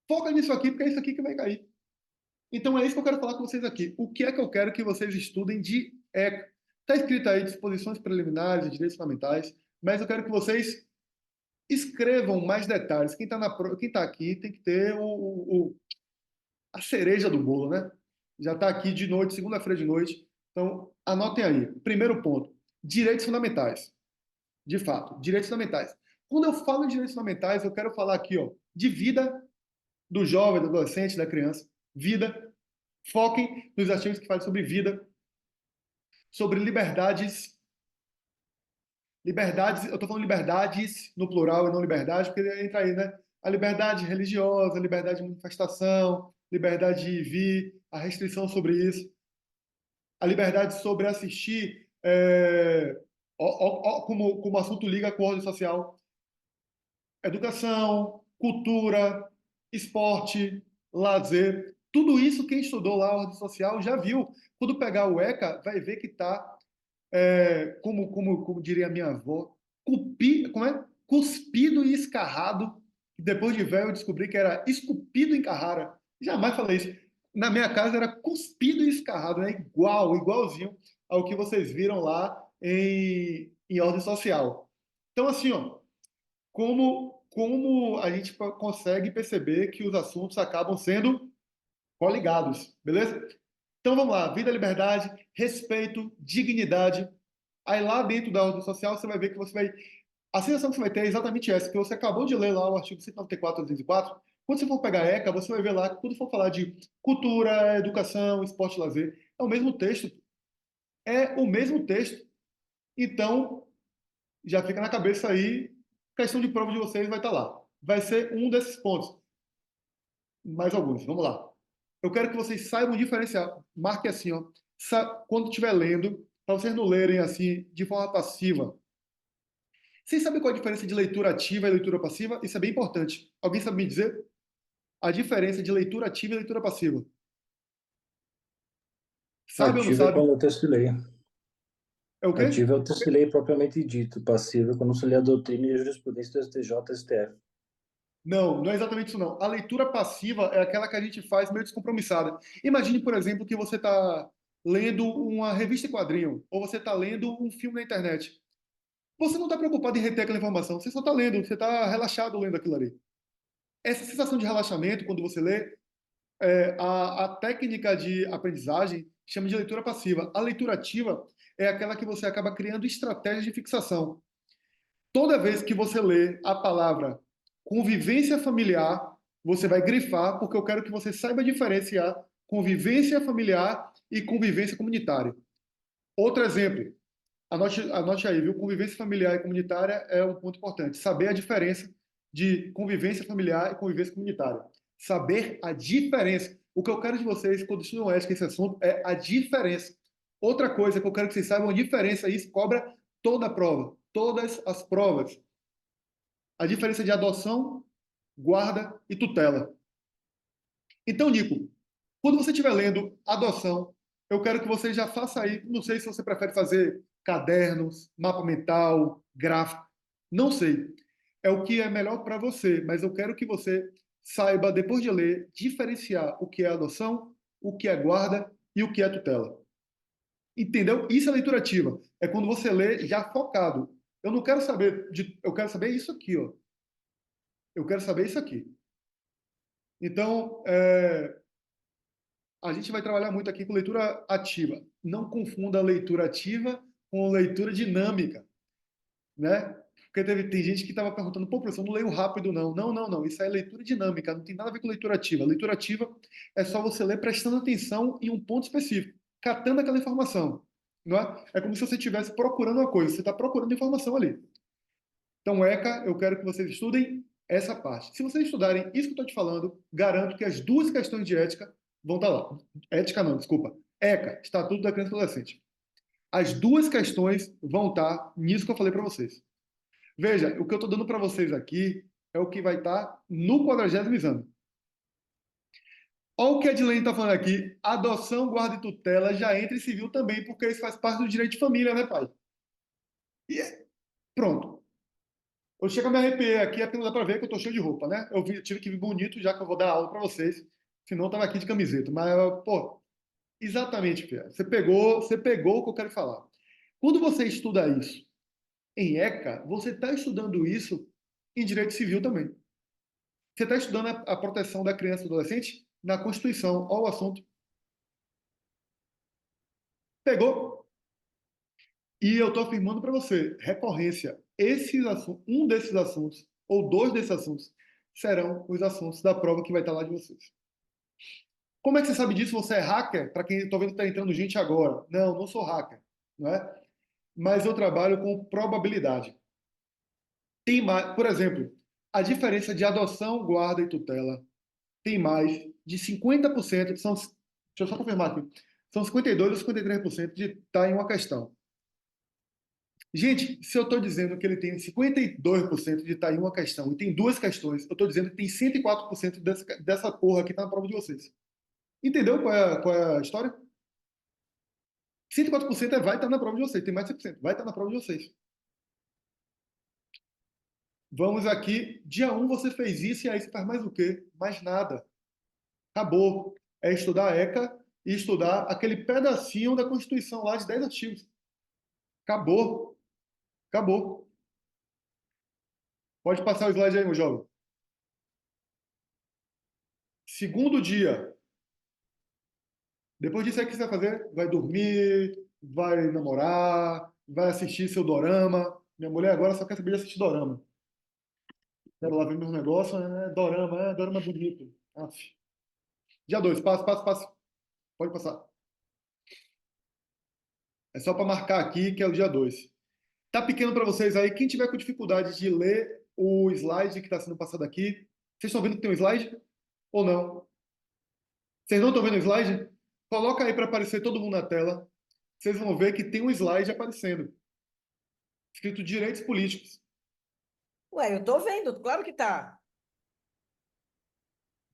Foca nisso aqui, porque é isso aqui que vai cair. Então é isso que eu quero falar com vocês aqui. O que é que eu quero que vocês estudem de ECA? Está escrito aí disposições preliminares de direitos fundamentais, mas eu quero que vocês escrevam mais detalhes. Quem tá aqui tem que ter a cereja do bolo, né? Já está aqui de noite, segunda-feira de noite. Então, anotem aí. Primeiro ponto: direitos fundamentais. De fato, direitos fundamentais. Quando eu falo de direitos fundamentais, eu quero falar aqui, ó, de vida do jovem, do adolescente, da criança. Vida. Foquem nos artigos que falam sobre vida, sobre liberdades. Liberdades, eu estou falando liberdades no plural e não liberdade, porque entra aí, né? A liberdade religiosa, a liberdade de manifestação, liberdade de vir, a restrição sobre isso, a liberdade sobre assistir, como assunto liga com a ordem social, educação, cultura, esporte, lazer, tudo isso quem estudou lá a ordem social já viu. Quando pegar o ECA, vai ver que está, como diria a minha avó, como é? Cuspido e escarrado. Depois de velho eu descobri que era esculpido em Carrara. Jamais falei isso. Na minha casa era cuspido e escarrado, né? Igualzinho ao que vocês viram lá em ordem social. Então, assim, ó, como a gente consegue perceber que os assuntos acabam sendo coligados, beleza? Então vamos lá, vida, liberdade, respeito, dignidade. Aí lá dentro da ordem social você vai ver que você vai. A sensação que você vai ter é exatamente essa, que você acabou de ler lá o artigo 194 e 204, Quando você for pegar ECA, você vai ver lá que quando for falar de cultura, educação, esporte e lazer, é o mesmo texto. É o mesmo texto. Então, já fica na cabeça aí, questão de prova de vocês vai estar lá. Vai ser um desses pontos. Mais alguns, vamos lá. Eu quero que vocês saibam diferenciar. Marque assim, ó, quando estiver lendo, para vocês não lerem assim de forma passiva. Vocês sabem qual é a diferença de leitura ativa e leitura passiva? Isso é bem importante. Alguém sabe me dizer a diferença de leitura ativa e leitura passiva? Sabe ou não Ativo é sabe? quando o texto lê. É o quê? Ativo é o texto lê propriamente dito. Passivo é quando se lê a doutrina e a jurisprudência do STJ e STF. Não, não é exatamente isso não. A leitura passiva é aquela que a gente faz meio descompromissada. Imagine, por exemplo, que você está lendo uma revista em quadrinho, ou você está lendo um filme na internet. Você não está preocupado em reter aquela informação, você só está lendo, você está relaxado lendo aquilo ali. Essa sensação de relaxamento, quando você lê, a técnica de aprendizagem chama de leitura passiva. A leitura ativa é aquela que você acaba criando estratégias de fixação. Toda vez que você lê a palavra convivência familiar, você vai grifar, porque eu quero que você saiba diferenciar convivência familiar e convivência comunitária. Outro exemplo, anote aí, viu? Convivência familiar e comunitária é um ponto importante. Saber a diferença de convivência familiar e convivência comunitária. Saber a diferença. O que eu quero de vocês, quando estudam ética esse assunto, é a diferença. Outra coisa que eu quero que vocês saibam a diferença, isso cobra toda a prova, todas as provas. A diferença de adoção, guarda e tutela. Então, Nico, quando você estiver lendo adoção, eu quero que você já faça aí, não sei se você prefere fazer cadernos, mapa mental, gráfico, não sei. É o que é melhor para você, mas eu quero que você saiba, depois de ler, diferenciar o que é adoção, o que é guarda e o que é tutela. Entendeu? Isso é leitura ativa. É quando você lê já focado. Eu não quero saber eu quero saber isso aqui, ó. Eu quero saber isso aqui. Então, a gente vai trabalhar muito aqui com leitura ativa. Não confunda a leitura ativa com leitura dinâmica, né? Porque tem gente que estava perguntando, pô, professor, eu não leio rápido, não. Não, não, não. Isso é leitura dinâmica, não tem nada a ver com leitura ativa. Leitura ativa é só você ler prestando atenção em um ponto específico, catando aquela informação, não é? É como se você estivesse procurando uma coisa, você está procurando informação ali. Então, ECA, eu quero que vocês estudem essa parte. Se vocês estudarem isso que eu estou te falando, garanto que as duas questões de ética vão estar lá. Ética não, desculpa. ECA, Estatuto da Criança e do Adolescente. As duas questões vão estar nisso que eu falei para vocês. Veja, o que eu estou dando para vocês aqui é o que vai estar no 40º exame. Olha o que a Edilene está falando aqui. Adoção, guarda e tutela já entra em civil também, porque isso faz parte do direito de família, né, pai? E pronto. Eu chego a me arrepiar aqui, apenas dá para ver que eu estou cheio de roupa, né? Tive que vir bonito, já que eu vou dar aula para vocês, senão eu estava aqui de camiseta. Mas, pô, exatamente, Pia. Você pegou o que eu quero falar. Quando você estuda isso em ECA, você está estudando isso em direito civil também. Você está estudando a proteção da criança e do adolescente na Constituição. Olha o assunto. Pegou? E eu estou afirmando para você, recorrência, um desses assuntos, ou dois desses assuntos, serão os assuntos da prova que vai estar lá de vocês. Como é que você sabe disso? Você é hacker? Para quem estou vendo que está entrando gente agora. Não, não sou hacker, não é? Mas eu trabalho com probabilidade. Tem mais, por exemplo, a diferença de adoção, guarda e tutela tem mais de 50%, deixa eu só confirmar aqui, são 52 ou 53% de estar em uma questão. Gente, se eu estou dizendo que ele tem 52% de estar em uma questão e tem duas questões, eu estou dizendo que tem 104% dessa porra que está na prova de vocês. Entendeu qual é a história? 104% vai estar na prova de vocês, tem mais de 100%, vai estar na prova de vocês. Vamos aqui, dia 1 você fez isso e aí você faz mais o quê? Mais nada. Acabou. É estudar a ECA e estudar aquele pedacinho da Constituição lá de 10 artigos. Acabou. Acabou. Pode passar o slide aí, meu jovem. Segundo dia. Depois disso, aí o que você vai fazer? Vai dormir, vai namorar, vai assistir seu dorama. Minha mulher agora só quer saber de assistir dorama. Quero lá ver meus negócios, dorama bonito. Aff. Dia 2, passa. Pode passar. É só para marcar aqui que é o dia 2. Tá pequeno para vocês aí. Quem tiver com dificuldade de ler o slide que está sendo passado aqui, vocês estão vendo que tem um slide ou não? Vocês não estão vendo o slide? Coloca aí para aparecer todo mundo na tela. Vocês vão ver que tem um slide aparecendo, escrito Direitos Políticos. Ué, eu tô vendo, claro que tá.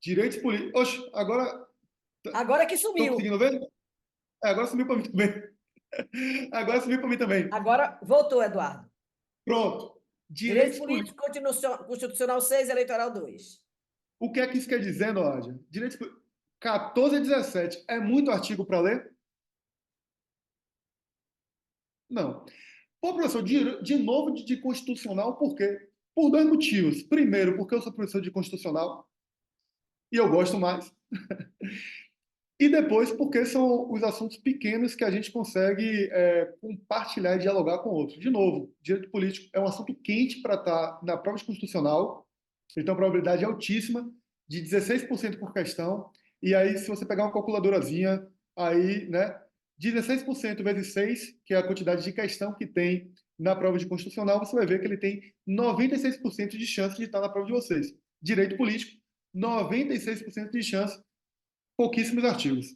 Direitos Políticos. Oxe, agora Agora que estão sumiu. conseguindo ver? É, agora sumiu para mim também. Agora sumiu para mim também. Agora voltou, Eduardo. Pronto. Direitos Direitos políticos, Políticos. Constitucional 6, Eleitoral 2. O que é que isso quer dizer, Noádia? 14 a 17. É muito artigo para ler? Não. Pô, professor, de novo de constitucional, por quê? Por dois motivos. Primeiro, porque eu sou professor de constitucional e eu gosto mais. E depois, porque são os assuntos pequenos que a gente consegue compartilhar e dialogar com outros. De novo, direito político é um assunto quente para estar na prova de constitucional, então a probabilidade é altíssima, de 16% por questão. E aí, se você pegar uma calculadorazinha, aí, né, 16% vezes 6, que é a quantidade de questão que tem na prova de constitucional, você vai ver que ele tem 96% de chance de estar na prova de vocês. Direito político, 96% de chance, pouquíssimos artigos.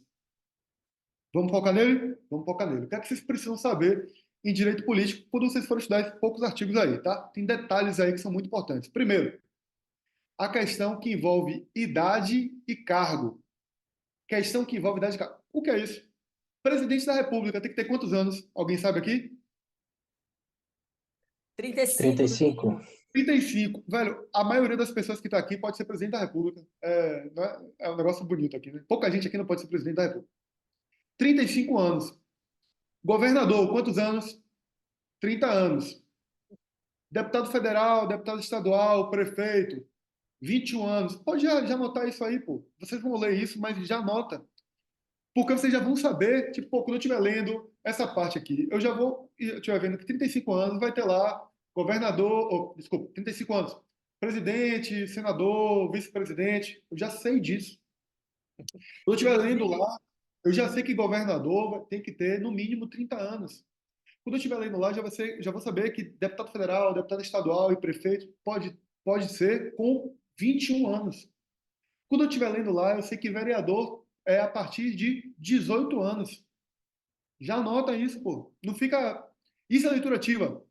Vamos focar nele? Vamos focar nele. O que é que vocês precisam saber em direito político quando vocês forem estudar esses poucos artigos aí, tá? Tem detalhes aí que são muito importantes. Primeiro, a questão que envolve idade e cargo. Questão que envolve idade e cargo. O que é isso? Presidente da República tem que ter quantos anos? Alguém sabe aqui? 35, no 35. mínimo. 35. Velho, a maioria das pessoas que está aqui pode ser presidente da República. É um negócio bonito aqui, né? Pouca gente aqui não pode ser presidente da República. 35 anos. Governador, quantos anos? 30 anos. Deputado federal, deputado estadual, prefeito, 21 anos. Pode já anotar isso aí, pô. Vocês vão ler isso, mas já anota. Porque vocês já vão saber, tipo, pô, quando eu estiver lendo essa parte aqui, eu já vou, eu estiver vendo que 35 anos vai ter lá governador, desculpa, 35 anos, presidente, senador, vice-presidente, eu já sei disso. Quando eu estiver lendo Inclusive, lá, eu já sei que governador tem que ter no mínimo 30 anos. Quando eu estiver lendo lá, já vou saber que deputado federal, deputado estadual e prefeito pode ser com 21 anos. Quando eu estiver lendo lá, eu sei que vereador é a partir de 18 anos. Já anota isso, pô. Não fica. Isso é leitura ativa.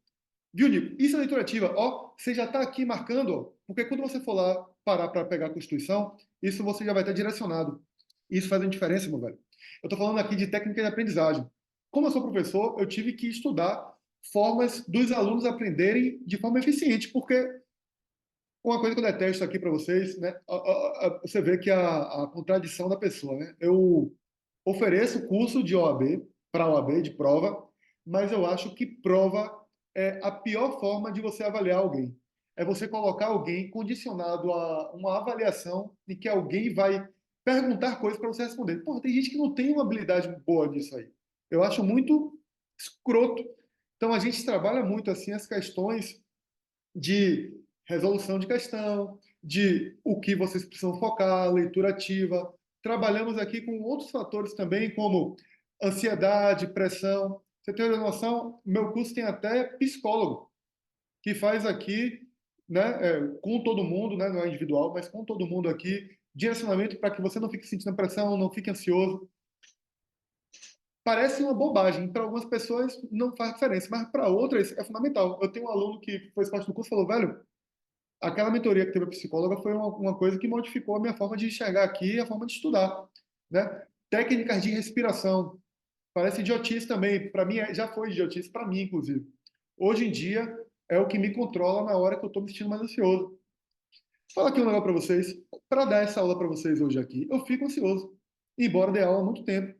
Viu, Nico? Isso é leitura ativa. Ó, você já está aqui marcando, ó, porque quando você for lá parar para pegar a Constituição, isso você já vai estar direcionado. Isso faz uma diferença, meu velho. Eu estou falando aqui de técnica de aprendizagem. Como eu sou professor, eu tive que estudar formas dos alunos aprenderem de forma eficiente, porque uma coisa que eu detesto aqui para vocês, né? Você vê que a contradição da pessoa, né? Eu ofereço curso de OAB, para OAB, de prova, mas eu acho que prova é a pior forma de você avaliar alguém. É você colocar alguém condicionado a uma avaliação em que alguém vai perguntar coisas para você responder. Pô, tem gente que não tem uma habilidade boa disso aí. Eu acho muito escroto. Então, a gente trabalha muito assim as questões de resolução de questão, de o que vocês precisam focar, leitura ativa. Trabalhamos aqui com outros fatores também, como ansiedade, pressão. Você tem uma noção? Meu curso tem até psicólogo, que faz aqui, né, com todo mundo, né, não é individual, mas com todo mundo aqui, direcionamento para que você não fique sentindo pressão, não fique ansioso. Parece uma bobagem, para algumas pessoas não faz diferença, mas para outras é fundamental. Eu tenho um aluno que fez parte do curso e falou, velho, aquela mentoria que teve a psicóloga foi uma coisa que modificou a minha forma de enxergar aqui e a forma de estudar, né? Técnicas de respiração. Parece idiotice também. Para mim, já foi idiotice, para mim, inclusive. Hoje em dia, é o que me controla na hora que eu estou me sentindo mais ansioso. Vou falar aqui um negócio para vocês. Para dar essa aula para vocês hoje aqui, eu fico ansioso. Embora dê aula há muito tempo.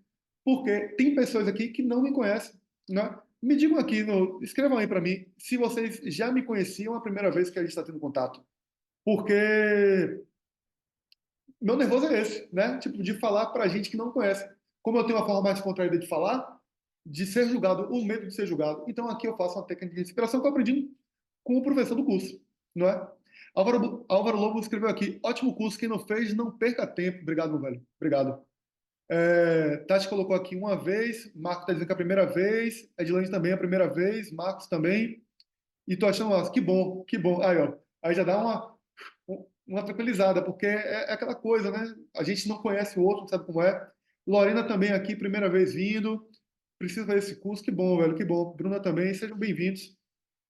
Porque tem pessoas aqui que não me conhecem, né? Me digam aqui, escrevam aí para mim, se vocês já me conheciam a primeira vez que a gente está tendo contato. Porque meu nervoso é esse, né? Tipo, de falar para gente que não conhece. Como eu tenho uma forma mais contraída de falar, de ser julgado, o medo de ser julgado. Então aqui eu faço uma técnica de respiração que eu aprendi com o professor do curso, não é? Álvaro Lobo escreveu aqui, ótimo curso, quem não fez, não perca tempo. Obrigado, meu velho. Obrigado. Tati colocou aqui uma vez, Marco está dizendo que é a primeira vez, Edilane também é a primeira vez, Marcos também. E tô achando, nossa, que bom, que bom. Aí, ó, aí já dá uma tranquilizada, porque é aquela coisa, né? A gente não conhece o outro, não sabe como é. Lorena também aqui, primeira vez vindo. Preciso fazer esse curso, que bom, velho, que bom. Bruna também, sejam bem-vindos.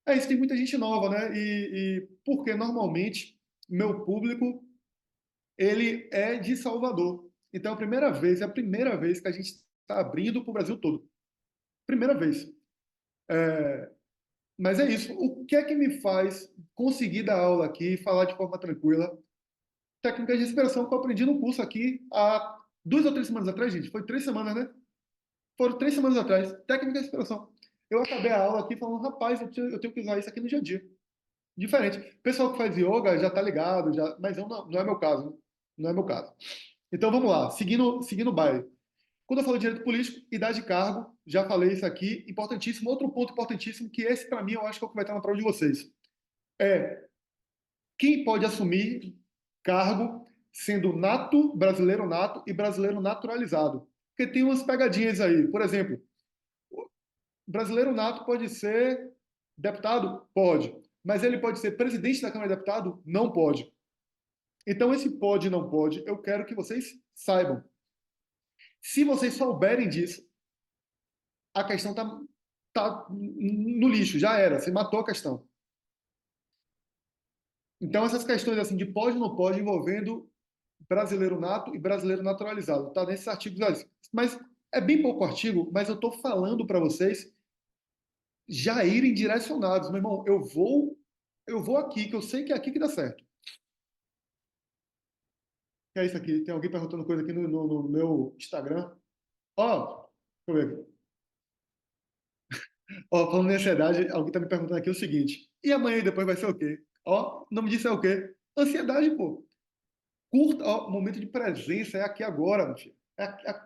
É isso, tem muita gente nova, né? E porque normalmente meu público, ele é de Salvador. Então, é a primeira vez que a gente está abrindo para o Brasil todo. Primeira vez. Mas é isso. O que é que me faz conseguir dar aula aqui e falar de forma tranquila? Técnicas de respiração que eu aprendi no curso aqui há 2 ou 3 semanas atrás, gente. Foi 3 semanas, né? Foram 3 semanas atrás. Técnica de respiração. Eu acabei a aula aqui falando, rapaz, eu tenho que usar isso aqui no dia a dia. Diferente. O pessoal que faz yoga já tá ligado, já, mas não é meu caso. Né? Não é meu caso. Então vamos lá, seguindo o baile. Quando eu falo de direito político, idade de cargo, já falei isso aqui, importantíssimo. Outro ponto importantíssimo, que esse para mim eu acho que é o que vai estar na prova de vocês. É quem pode assumir cargo sendo nato, brasileiro nato e brasileiro naturalizado. Porque tem umas pegadinhas aí. Por exemplo, brasileiro nato pode ser deputado? Pode. Mas ele pode ser presidente da Câmara de Deputados? Não pode. Então, esse pode e não pode, eu quero que vocês saibam. Se vocês souberem disso, a questão tá no lixo, já era, você matou a questão. Então, essas questões assim de pode ou não pode envolvendo brasileiro nato e brasileiro naturalizado, tá nesses artigos aí. Mas é bem pouco artigo, mas eu estou falando para vocês já irem direcionados. Meu irmão, eu vou aqui, que eu sei que é aqui que dá certo. Que é isso aqui? Tem alguém perguntando coisa aqui no meu Instagram. Ó, deixa eu ver aqui. Ó, falando em ansiedade, alguém está me perguntando aqui o seguinte: e amanhã e depois vai ser o quê? Ó, o nome disso é o quê? Ansiedade, pô. Curta, ó, momento de presença é aqui agora, meu filho.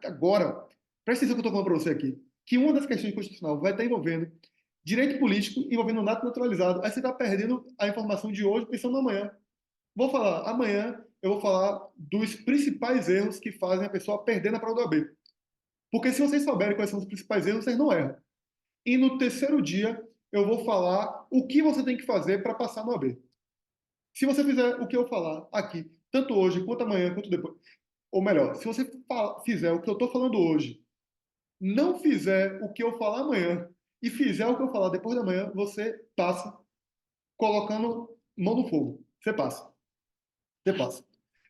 Agora. Presta atenção que eu estou falando para você aqui. Que uma das questões constitucionais vai estar envolvendo direito político, envolvendo nato naturalizado. Aí você está perdendo a informação de hoje pensando no amanhã. Amanhã eu vou falar dos principais erros que fazem a pessoa perder na prova do AB. Porque se vocês souberem quais são os principais erros, vocês não erram. E no terceiro dia, eu vou falar o que você tem que fazer para passar no AB. Se você fizer o que eu falar aqui, tanto hoje, quanto amanhã, quanto depois, ou melhor, se você fizer o que eu estou falando hoje, não fizer o que eu falar amanhã e fizer o que eu falar depois da manhã, você passa colocando mão no fogo. Você passa. Você passa.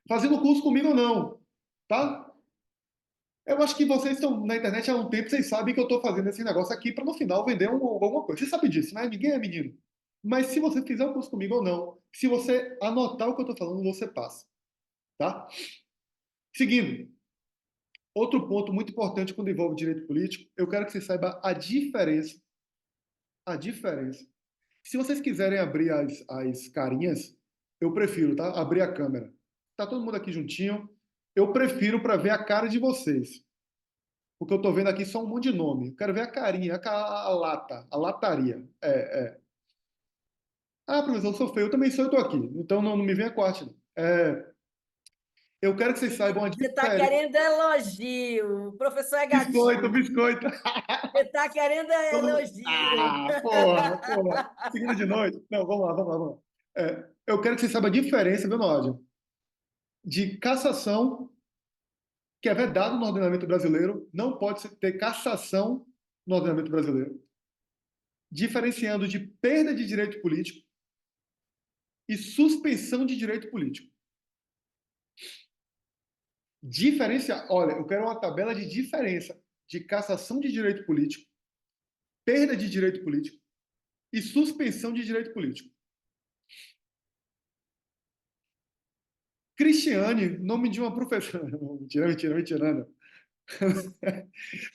Fazendo curso comigo ou não, tá? Eu acho que vocês estão na internet há um tempo, vocês sabem que eu estou fazendo esse negócio aqui para no final vender alguma coisa. Você sabe disso, né? Ninguém é menino. Mas se você fizer o curso comigo ou não, se você anotar o que eu estou falando, você passa, tá? Seguindo, outro ponto muito importante quando envolve direito político, eu quero que você saiba a diferença. A diferença. Se vocês quiserem abrir as carinhas, eu prefiro, tá? Abrir a câmera. Tá todo mundo aqui juntinho. Eu prefiro para ver a cara de vocês. Porque eu estou vendo aqui só um monte de nome. Eu quero ver a carinha, a lata, a lataria. Ah, professor, eu sou feio. Eu também sou, eu estou aqui. Então não me venha corte. Eu quero que vocês saibam a Você está diferença. querendo elogio. O professor é Biscoito, gatinho. biscoito. Você está querendo elogio. Porra. Segunda de noite. Não, vamos lá. Eu quero que vocês saibam a diferença, viu, Nádia? De cassação, que é vedado no ordenamento brasileiro, não pode ter cassação no ordenamento brasileiro. Diferenciando de perda de direito político e suspensão de direito político. Olha, eu quero uma tabela de diferença de cassação de direito político, perda de direito político e suspensão de direito político. Cristiane, nome de uma professora. Mentira, não.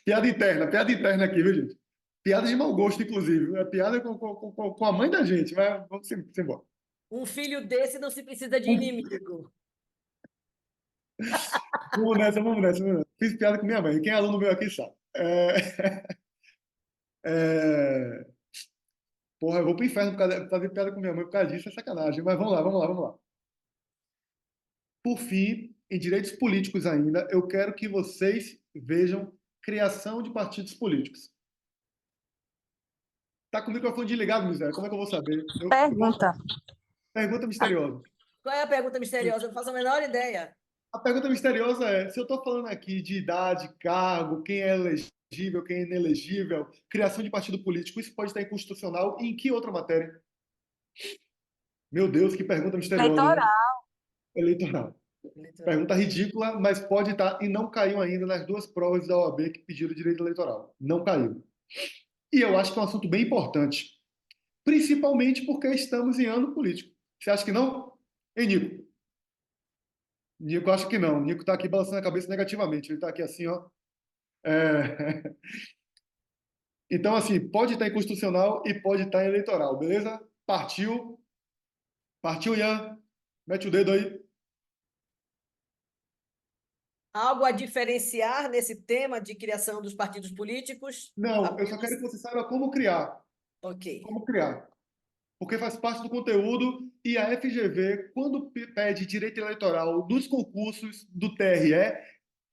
Piada interna aqui, viu, gente? Piada de mau gosto, inclusive. É piada com a mãe da gente, mas vamos embora. Um filho desse não se precisa de Um inimigo. Vamos nessa. Fiz piada com minha mãe. Quem é aluno meu aqui sabe. Porra, eu vou pro inferno fazer piada com minha mãe por causa disso, é sacanagem. Mas vamos lá, vamos lá, vamos lá. Por fim, em direitos políticos ainda, eu quero que vocês vejam criação de partidos políticos. Tá com o microfone desligado, miséria? Como é que eu vou saber? Pergunta. Pergunta misteriosa. Qual é a pergunta misteriosa? Eu não faço a menor ideia. A pergunta misteriosa é: se eu estou falando aqui de idade, cargo, quem é elegível, quem é inelegível, criação de partido político, isso pode estar inconstitucional e em que outra matéria? Meu Deus, que pergunta misteriosa, hein? Eleitoral. Eleitoral. Eleitoral. Pergunta ridícula, mas pode estar e não caiu ainda nas duas provas da OAB que pediram direito eleitoral. Não caiu. E eu acho que é um assunto bem importante, principalmente porque estamos em ano político. Você acha que não? Hein, Nico? Nico acha que não. Nico está aqui balançando a cabeça negativamente. Ele está aqui assim, ó. É... Então, assim, pode estar inconstitucional e pode estar em eleitoral, beleza? Partiu. Partiu, Ian. Mete o dedo aí. Algo a diferenciar nesse tema de criação dos partidos políticos? Não, eu só Apenas. quero que você saiba como criar. Ok. Como criar. Porque faz parte do conteúdo e a FGV, quando pede direito eleitoral dos concursos do TRE,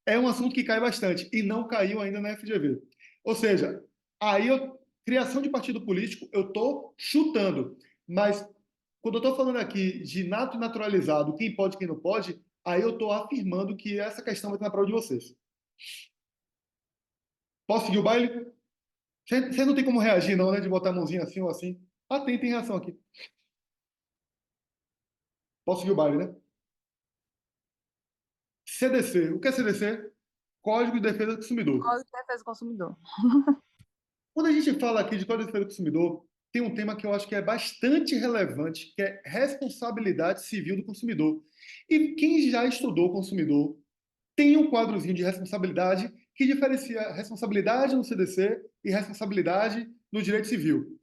é um assunto que cai bastante e não caiu ainda na FGV. Ou seja, criação de partido político, eu estou chutando, mas quando eu estou falando aqui de nato e naturalizado, quem pode e quem não pode, aí eu estou afirmando que essa questão vai estar na prova de vocês. Posso seguir o baile? Você não tem como reagir, não, né? De botar a mãozinha assim ou assim. Ah, tem reação aqui. Posso seguir o baile, né? CDC. O que é CDC? Código de Defesa do Consumidor. Código de Defesa do Consumidor. Quando a gente fala aqui de Código de Defesa do Consumidor, tem um tema que eu acho que é bastante relevante, que é responsabilidade civil do consumidor. E quem já estudou consumidor tem um quadrozinho de responsabilidade que diferencia responsabilidade no CDC e responsabilidade no direito civil.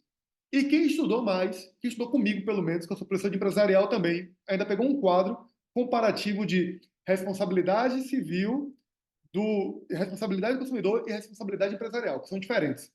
E quem estudou mais, quem estudou comigo pelo menos, que eu sou professor de empresarial também, ainda pegou um quadro comparativo de responsabilidade civil responsabilidade do consumidor e responsabilidade empresarial, que são diferentes.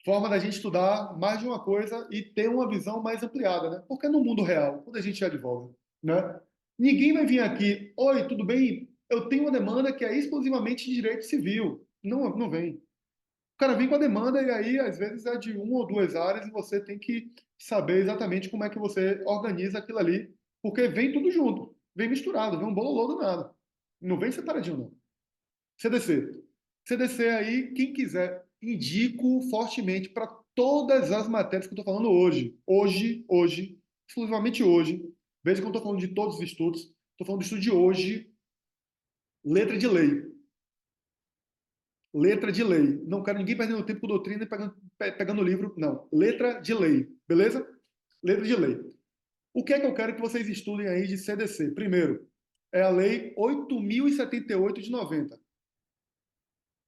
Forma da gente estudar mais de uma coisa e ter uma visão mais ampliada, né? Porque no mundo real, quando a gente advoga, né? Ninguém vai vir aqui, oi, tudo bem? Eu tenho uma demanda que é exclusivamente de direito civil. Não, não vem. O cara vem com a demanda e aí, às vezes, é de uma ou duas áreas e você tem que saber exatamente como é que você organiza aquilo ali, porque vem tudo junto, vem misturado, vem um bololô do nada. Não vem separadinho, não. CDC. CDC aí, quem quiser, indico fortemente para todas as matérias que eu estou falando hoje. Hoje, exclusivamente hoje. Veja que eu não estou falando de todos os estudos, estou falando do estudo de hoje, letra de lei. Letra de lei. Não quero ninguém perdendo tempo com doutrina e pegando livro, não. Letra de lei, beleza? Letra de lei. O que é que eu quero que vocês estudem aí de CDC? Primeiro, é a Lei 8.078 de 90.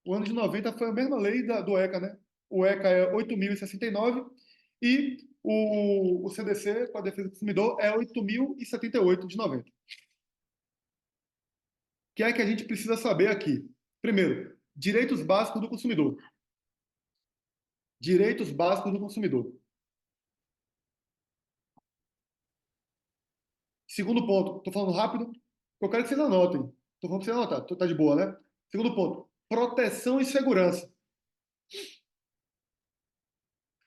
O ano de 90 foi a mesma lei do ECA, né? O ECA é 8.069 e o CDC, com a defesa do consumidor, é 8.078 de 90. O que é que a gente precisa saber aqui? Primeiro, direitos básicos do consumidor. Direitos básicos do consumidor. Segundo ponto, estou falando rápido, eu quero que vocês anotem. Estou falando para vocês anotar, tá de boa, né? Segundo ponto, proteção e segurança.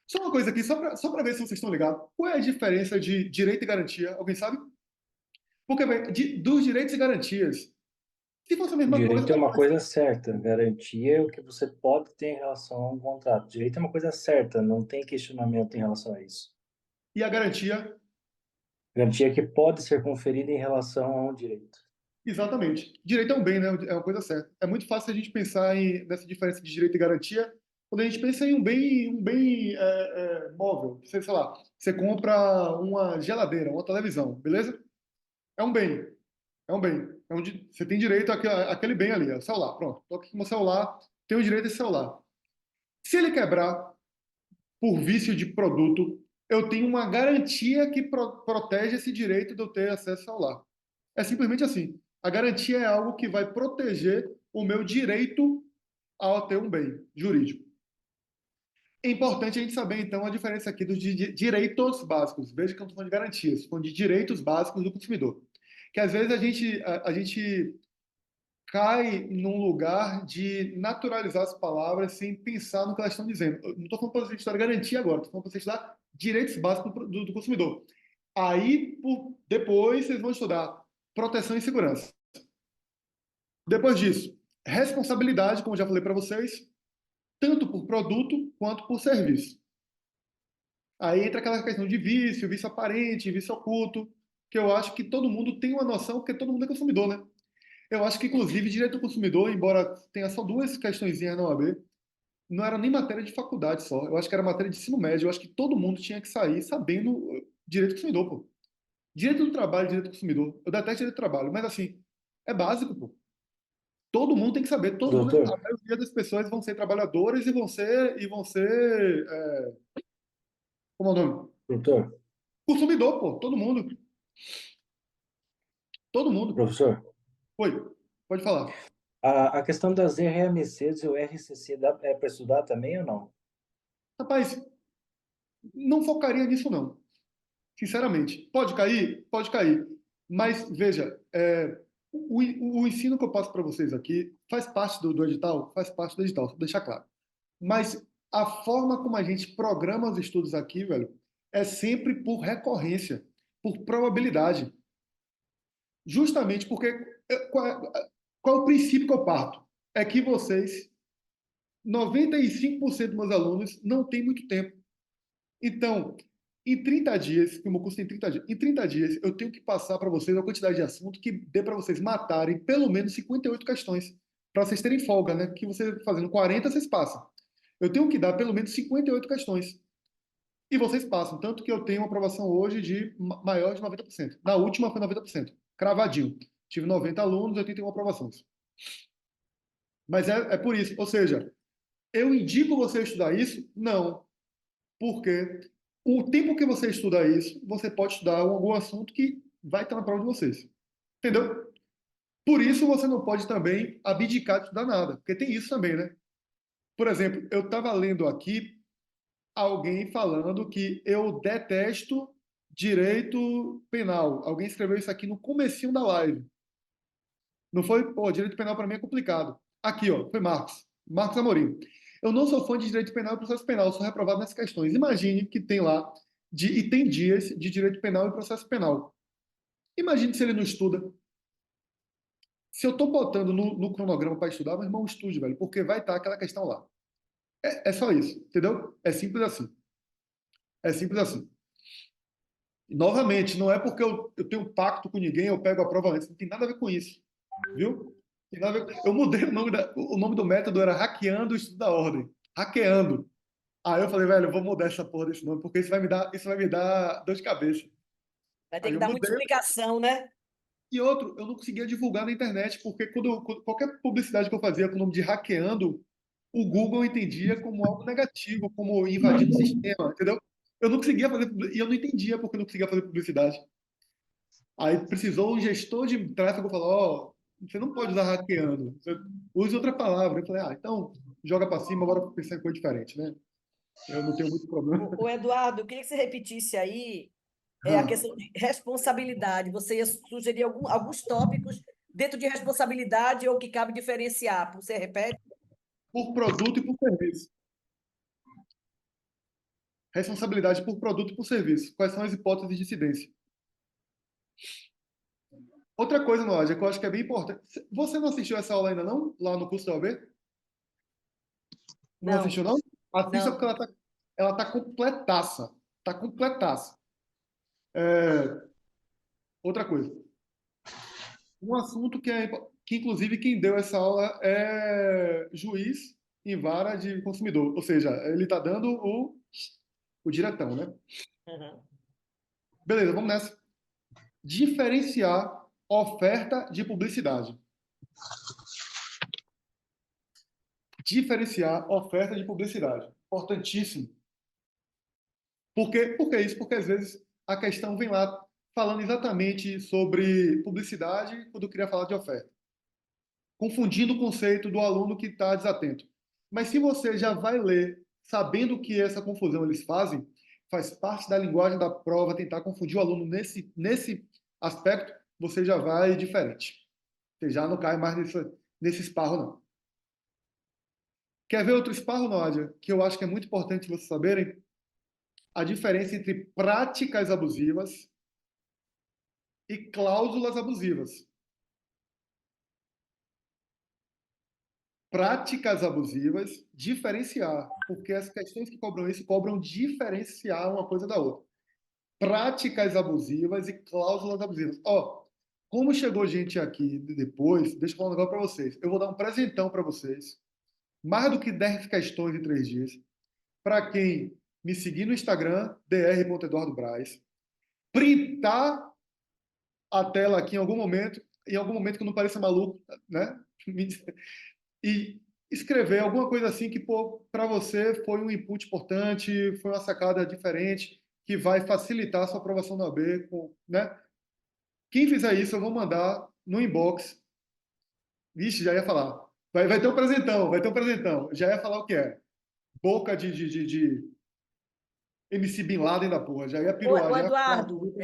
Só uma coisa aqui, só para ver se vocês estão ligados. Qual é a diferença de direito e garantia? Alguém sabe? Porque, bem, dos direitos e garantias, se fosse a mesma coisa, Direito é uma coisa certa, garantia é o que você pode ter em relação a um contrato. Direito é uma coisa certa, não tem questionamento em relação a isso. e a garantia, Garantia é que pode ser conferida em relação a um direito. exatamente. Direito é um bem, né? É uma coisa certa. É muito fácil a gente pensar nessa diferença de direito e garantia quando a gente pensa em um bem móvel. Sei lá, você compra uma geladeira, uma televisão, beleza? É um bem. É um bem. Você tem direito àquele bem ali, é o celular. Pronto. Estou aqui com o meu celular, tenho direito a esse celular. Se ele quebrar por vício de produto, eu tenho uma garantia que protege esse direito de eu ter acesso ao celular. É simplesmente assim. A garantia é algo que vai proteger o meu direito ao ter um bem jurídico. É importante a gente saber, então, a diferença aqui dos direitos básicos. Veja que eu não estou falando de garantias, estou falando de direitos básicos do consumidor. Que às vezes a gente cai num lugar de naturalizar as palavras sem pensar no que elas estão dizendo. Eu não estou falando para você estudar garantia agora, estou falando para você estudar direitos básicos do consumidor. Aí, depois, vocês vão estudar proteção e segurança. Depois disso, responsabilidade, como eu já falei para vocês, tanto por produto quanto por serviço. Aí entra aquela questão de vício, vício aparente, vício oculto, que eu acho que todo mundo tem uma noção, porque todo mundo é consumidor, né? Eu acho que, inclusive, direito do consumidor, embora tenha só duas questõezinhas na OAB, não era nem matéria de faculdade só. Eu acho que era matéria de ensino médio. Eu acho que todo mundo tinha que sair sabendo direito do consumidor, pô. Direito do trabalho, direito do consumidor. Eu detesto direito do trabalho, mas assim, é básico, pô. Todo mundo tem que saber. Todo mundo, a Doutor, maioria das pessoas vão ser trabalhadores e vão ser, como é o nome? doutor, Consumidor, pô. Todo mundo. Todo mundo. professor, Oi, pode falar. a questão das RMCs e o RCC é para estudar também ou não? Rapaz, não focaria nisso, não. Sinceramente. Pode cair? Pode cair. Mas, veja, o ensino que eu passo para vocês aqui faz parte do edital? Faz parte do edital, vou deixar claro. Mas a forma como a gente programa os estudos aqui, velho, é sempre por recorrência, por probabilidade. Justamente porque qual é o princípio que eu parto? É que vocês, 95% dos meus alunos, não têm muito tempo. Então, em 30 dias, que o meu curso tem 30 dias, em 30 dias eu tenho que passar para vocês a quantidade de assunto que dê para vocês matarem pelo menos 58 questões, para vocês terem folga, né? Que você fazendo 40, vocês passam. Eu tenho que dar pelo menos 58 questões. E vocês passam. Tanto que eu tenho uma aprovação hoje de maior de 90%. Na última foi 90%. Cravadinho. Tive 90 alunos, 81 aprovações. Mas é por isso. Ou seja, eu indico você estudar isso? Não. Porque o tempo que você estuda isso, você pode estudar algum assunto que vai estar na prova de vocês. Entendeu? Por isso você não pode também abdicar de estudar nada. Porque tem isso também, né? Por exemplo, eu estava lendo aqui alguém falando que eu detesto direito penal. Alguém escreveu isso aqui no comecinho da live. Não foi? Pô, direito penal para mim é complicado. Aqui, ó, foi Marcos. Marcos Amorim. Eu não sou fã de direito penal e processo penal, sou reprovado nessas questões. Imagine que tem lá, e tem dias de direito penal e processo penal. Imagine se ele não estuda. Se eu estou botando no cronograma para estudar, meu irmão, estude, velho, porque vai estar aquela questão lá. É só isso, entendeu? É simples assim. É simples assim. Novamente, não é porque eu tenho um pacto com ninguém, eu pego a prova antes. Não tem nada a ver com isso. Viu? Tem nada a ver. Eu mudei o nome do método, era hackeando o estudo da ordem. Hackeando. Aí eu falei, velho, eu vou mudar essa porra desse nome, porque isso vai me dar dor de cabeça. Vai ter Aí que eu dar muita mudei. explicação, né? E outro, eu não conseguia divulgar na internet, porque quando qualquer publicidade que eu fazia com o nome de hackeando, o Google entendia como algo negativo, como invadindo o sistema, entendeu? Eu não conseguia fazer, e eu não entendia porque eu não conseguia fazer publicidade. Aí precisou um gestor de tráfego falar, ó, você não pode usar hackeando, você use outra palavra. Eu falei, então joga para cima, bora pensar em coisa diferente, né? Eu não tenho muito problema. O Eduardo, eu queria que você repetisse aí a questão de responsabilidade. Você ia sugerir alguns tópicos dentro de responsabilidade ou que cabe diferenciar. Você repete? Por produto e por serviço. Responsabilidade por produto e por serviço. Quais são as hipóteses de incidência? Outra coisa, Noah, que eu acho que é bem importante. Você não assistiu essa aula ainda não? Lá no curso da OAB? Não Não, assistiu, não? Assista não. porque ela tá completaça. Tá completaça. É, outra coisa. Um assunto que, inclusive, quem deu essa aula é juiz em vara de consumidor. Ou seja, ele está dando o diretão, né? Uhum. Beleza, vamos nessa. Diferenciar oferta de publicidade. Diferenciar oferta de publicidade. Importantíssimo. Por que isso? Porque às vezes a questão vem lá falando exatamente sobre publicidade quando eu queria falar de oferta, confundindo o conceito do aluno que está desatento. Mas se você já vai ler sabendo que essa confusão eles fazem, faz parte da linguagem da prova tentar confundir o aluno nesse aspecto, você já vai diferente. Você já não cai mais nesse esparro, não. Quer ver outro esparro, Nádia? Que eu acho que é muito importante vocês saberem? A diferença entre práticas abusivas e cláusulas abusivas. Práticas abusivas, diferenciar, porque as questões que cobram isso cobram diferenciar uma coisa da outra. Práticas abusivas e cláusulas abusivas. Ó, como chegou gente aqui depois, deixa eu falar um negócio para vocês. Eu vou dar um presentão para vocês, mais do que 10 questões em 3 dias, para quem me seguir no Instagram, dr.eduardobraz, printar a tela aqui em algum momento que eu não pareça maluco, né? E escrever alguma coisa assim que para você foi um input importante, foi uma sacada diferente, que vai facilitar a sua aprovação na AB, né? Quem fizer isso, eu vou mandar no inbox. Vixe, já ia falar. Vai ter um presentão, vai ter um presentão. Já ia falar o que é. Boca de MC Bin Laden da porra. Já ia piruar. Ô, Já ia falar. Eduardo,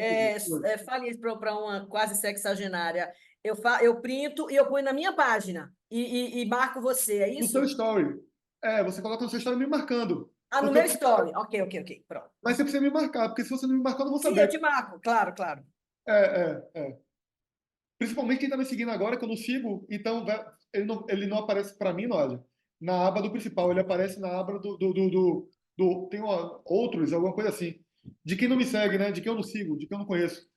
fale isso para uma quase sexagenária. Eu printo e eu ponho na minha página e marco você, é No seu isso? story. É, você coloca no seu story me marcando. Ah, no Porque meu story. Ok. Pronto. mas você precisa me marcar, porque se você não me marcar, eu não vou Sim, eu saber. te marco, claro. É. Principalmente quem está me seguindo agora, que eu não sigo, então ele não aparece para mim, Nádia, na aba do principal, ele aparece na aba tem outros, alguma coisa assim. De quem não me segue, né? De quem eu não sigo, de quem eu não conheço.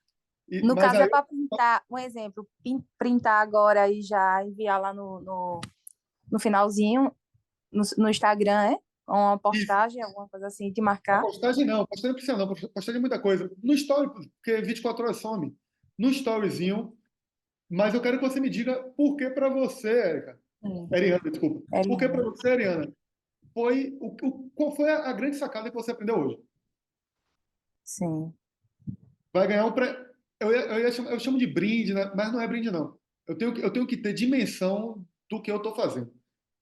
No Mas caso, é aí, para printar, um exemplo, printar agora e já enviar lá no finalzinho, no Instagram, é? Uma isso. postagem, alguma coisa assim, de A marcar. postagem não, postagem não precisa não, postagem é muita coisa. No story, porque 24 horas some. No storyzinho, mas eu quero que você me diga por que para você, Érica. Sim, Eriana, desculpa. é Por que para lindo. você, Ariana, qual foi a grande sacada que você aprendeu hoje? Sim. Vai ganhar um eu chamo de brinde, né? Mas não é brinde, não. Eu tenho que ter dimensão do que eu estou fazendo.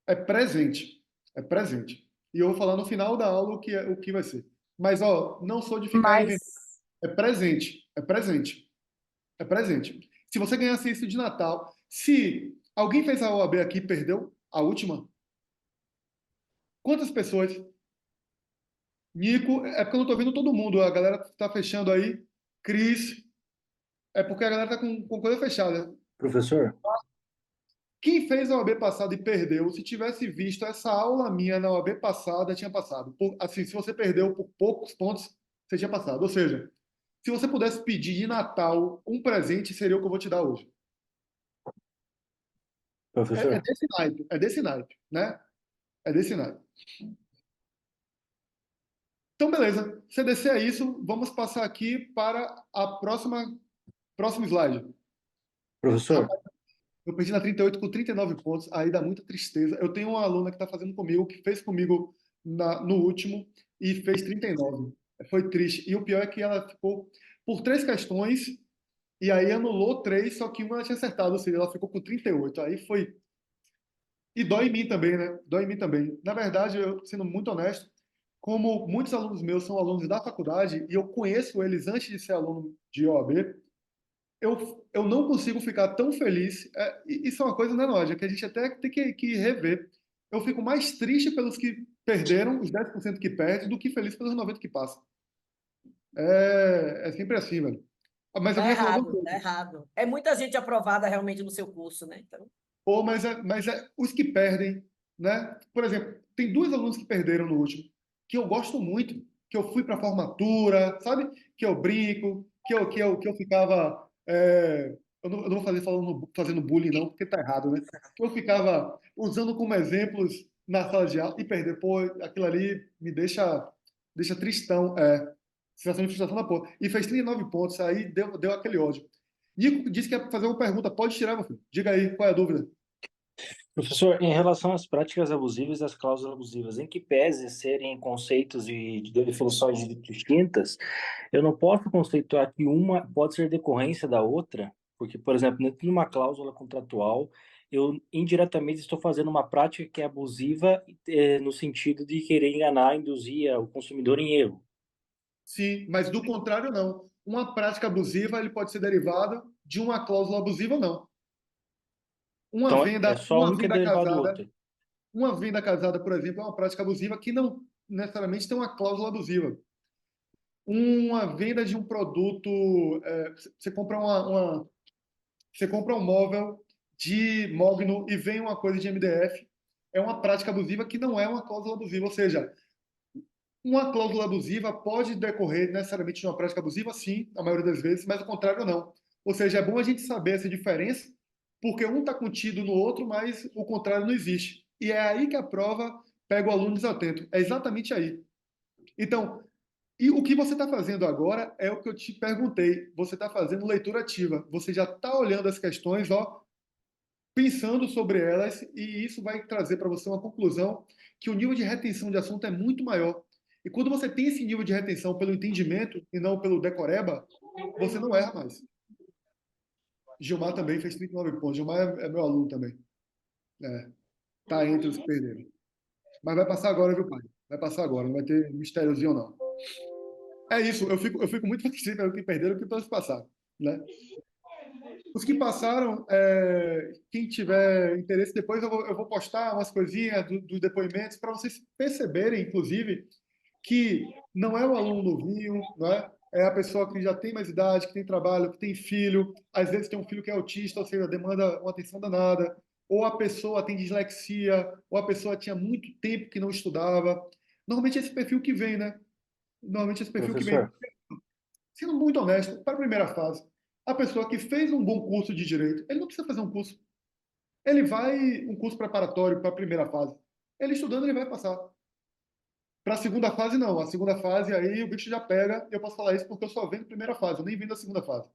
É presente. É presente. E eu vou falar no final da aula o que vai ser. Mas, ó, não sou de ficar inventando. Mas, É presente. É presente. É presente. Se você ganhasse isso de Natal, se alguém fez a OAB aqui e perdeu a última, quantas pessoas? Nico, é porque eu não estou vendo todo mundo. A galera está fechando aí. Cris, é porque a galera tá com coisa fechada. Professor, Quem fez a OAB passada e perdeu, se tivesse visto essa aula minha na OAB passada, tinha passado. Assim, se você perdeu por poucos pontos, você tinha passado. Ou seja, se você pudesse pedir de Natal um presente, seria o que eu vou te dar hoje. professor, É desse naipe, né? É desse naipe. Então, beleza. CDC é isso. Vamos passar aqui para a próximo slide. professor, Eu perdi na 38 com 39 pontos, aí dá muita tristeza. Eu tenho uma aluna que está fazendo comigo, que fez comigo no último e fez 39. Foi triste. E o pior é que ela ficou por 3 questões e aí anulou 3, só que uma ela tinha acertado, ou seja, ela ficou com 38. Aí foi. E dói em mim também, né? Dói em mim também. Na verdade, eu sendo muito honesto, como muitos alunos meus são alunos da faculdade e eu conheço eles antes de ser aluno de OAB, eu não consigo ficar tão feliz. Isso é uma coisa, né, Nádia, que a gente até tem que rever. Eu fico mais triste pelos que perderam, os 10% que perdem, do que feliz pelos 90% que passam. É sempre assim, velho. Mas alguém ia falar alguma Tá coisa. errado. É muita gente aprovada realmente no seu curso, né? Então, Pô, os que perdem, né? Por exemplo, tem 2 alunos que perderam no último, que eu gosto muito, que eu fui para a formatura, sabe? Que eu brinco, que eu ficava. Eu não vou fazendo bullying, não, porque tá errado, né? Que eu ficava usando como exemplos na sala de aula e perder. Pô, aquilo ali me deixa tristão. Sensação de frustração da porra. E fez 39 pontos, aí deu aquele ódio. Nico disse que ia fazer uma pergunta. Pode tirar, meu filho. Diga aí, qual é a dúvida? professor, em relação às práticas abusivas e às cláusulas abusivas, em que pese serem conceitos e de definições distintas, eu não posso conceituar que uma pode ser decorrência da outra, porque, por exemplo, dentro de uma cláusula contratual eu indiretamente estou fazendo uma prática que é abusiva, no sentido de querer enganar, induzir o consumidor em erro. Sim, mas do contrário, não. Uma prática abusiva ele pode ser derivada de uma cláusula abusiva ou não. Uma Então, é venda, só uma um que é venda derivado do casada, outro. uma venda casada, por exemplo, é uma prática abusiva que não necessariamente tem uma cláusula abusiva. Uma venda de um produto, você compra você compra um móvel de mogno e vem uma coisa de MDF, é uma prática abusiva que não é uma cláusula abusiva, ou seja, uma cláusula abusiva pode decorrer necessariamente de uma prática abusiva, sim, a maioria das vezes, mas o contrário não. Ou seja, é bom a gente saber essa diferença, porque um está contido no outro, mas o contrário não existe. E é aí que a prova pega o aluno desatento. É exatamente aí. Então, e o que você está fazendo agora é o que eu te perguntei. Você está fazendo leitura ativa. Você já está olhando as questões, ó, pensando sobre elas, e isso vai trazer para você uma conclusão que o nível de retenção de assunto é muito maior. E quando você tem esse nível de retenção pelo entendimento e não pelo decoreba, você não erra mais. Gilmar também fez 39 pontos. Gilmar é meu aluno também. É, tá entre os que perderam. Mas vai passar agora, viu, pai? Vai passar agora, não vai ter mistériozinho, não. É isso, eu fico muito feliz pelo que perderam que pelos que passaram, né? Os que passaram, quem tiver interesse, depois eu vou postar umas coisinhas dos depoimentos para vocês perceberem, inclusive, que não é o aluno novinho, não é? É a pessoa que já tem mais idade, que tem trabalho, que tem filho, às vezes tem um filho que é autista, ou seja, demanda uma atenção danada, ou a pessoa tem dislexia, ou a pessoa tinha muito tempo que não estudava. Normalmente é esse perfil que vem, né? Normalmente esse perfil que vem. Professor, Sendo muito honesto, para a primeira fase, a pessoa que fez um bom curso de direito, ele não precisa fazer um curso. Ele vai um curso preparatório para a primeira fase. Ele estudando, ele vai passar. Para a segunda fase, não. A segunda fase, aí o bicho já pega. Eu posso falar isso porque eu só vendo a primeira fase, eu nem vendo a segunda fase.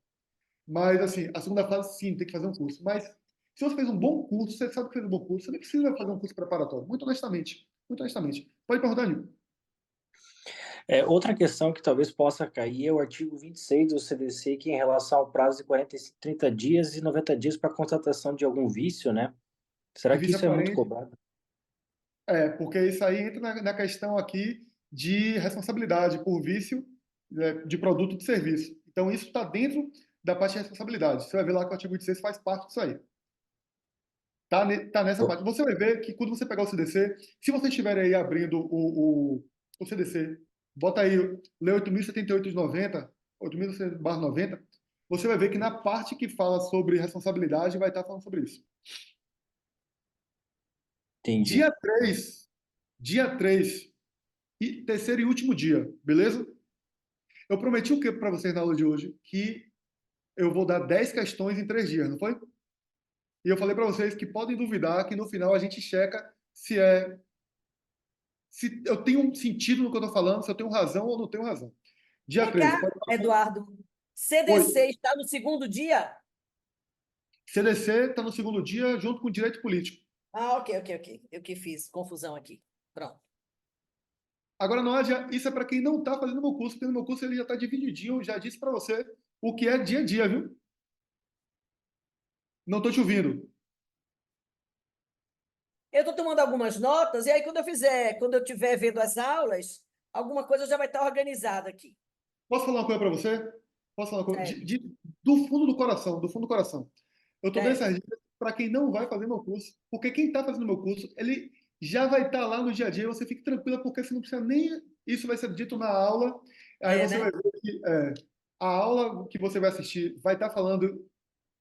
Mas, assim, a segunda fase, sim, tem que fazer um curso. Mas, se você fez um bom curso, você sabe que fez um bom curso, você nem precisa fazer um curso preparatório. Muito honestamente. Muito honestamente. Pode perguntar, Nil. outra questão que talvez possa cair é o artigo 26 do CDC, que é em relação ao prazo de 30 dias e 90 dias para constatação de algum vício, né? De Será que vício isso é muito aparente. cobrado? Porque isso aí entra na questão aqui de responsabilidade por vício, de produto e de serviço. Então, isso está dentro da parte de responsabilidade. Você vai ver lá que o artigo 26 faz parte disso aí. Tá nessa parte. Você vai ver que quando você pegar o CDC, se você estiver aí abrindo o CDC, bota aí, lê 8.078 de 90, 8.000/90, você vai ver que na parte que fala sobre responsabilidade vai estar falando sobre isso. Entendi. Dia 3 e terceiro e último dia, beleza? Eu prometi o que para vocês na aula de hoje? Que eu vou dar 10 questões em 3 dias, não foi? E eu falei para vocês que podem duvidar que no final a gente checa se eu tenho um sentido no que eu estou falando, se eu tenho razão ou não tenho razão. Dia Vem 3, cá, pode... Eduardo. Oi. CDC está no segundo dia? CDC está no segundo dia junto com direito político. Ah, ok. Eu que fiz confusão aqui. Pronto. Agora, Nádia, isso é para quem não está fazendo meu curso, porque no meu curso ele já está divididinho, eu já disse para você o que é dia a dia, viu? Não estou te ouvindo. Eu estou tomando algumas notas, e aí quando eu estiver vendo as aulas, alguma coisa já vai estar organizada aqui. Posso falar uma coisa para você? Posso falar uma coisa? Certo, Do fundo do coração, do fundo do coração. Eu estou dando certo. essas dicas para quem não vai fazer meu curso, porque quem está fazendo meu curso, ele já vai estar lá no dia a dia, você fique tranquila, porque você não precisa nem. Isso vai ser dito na aula, aí É, você vai né? ver que a aula que você vai assistir vai estar falando,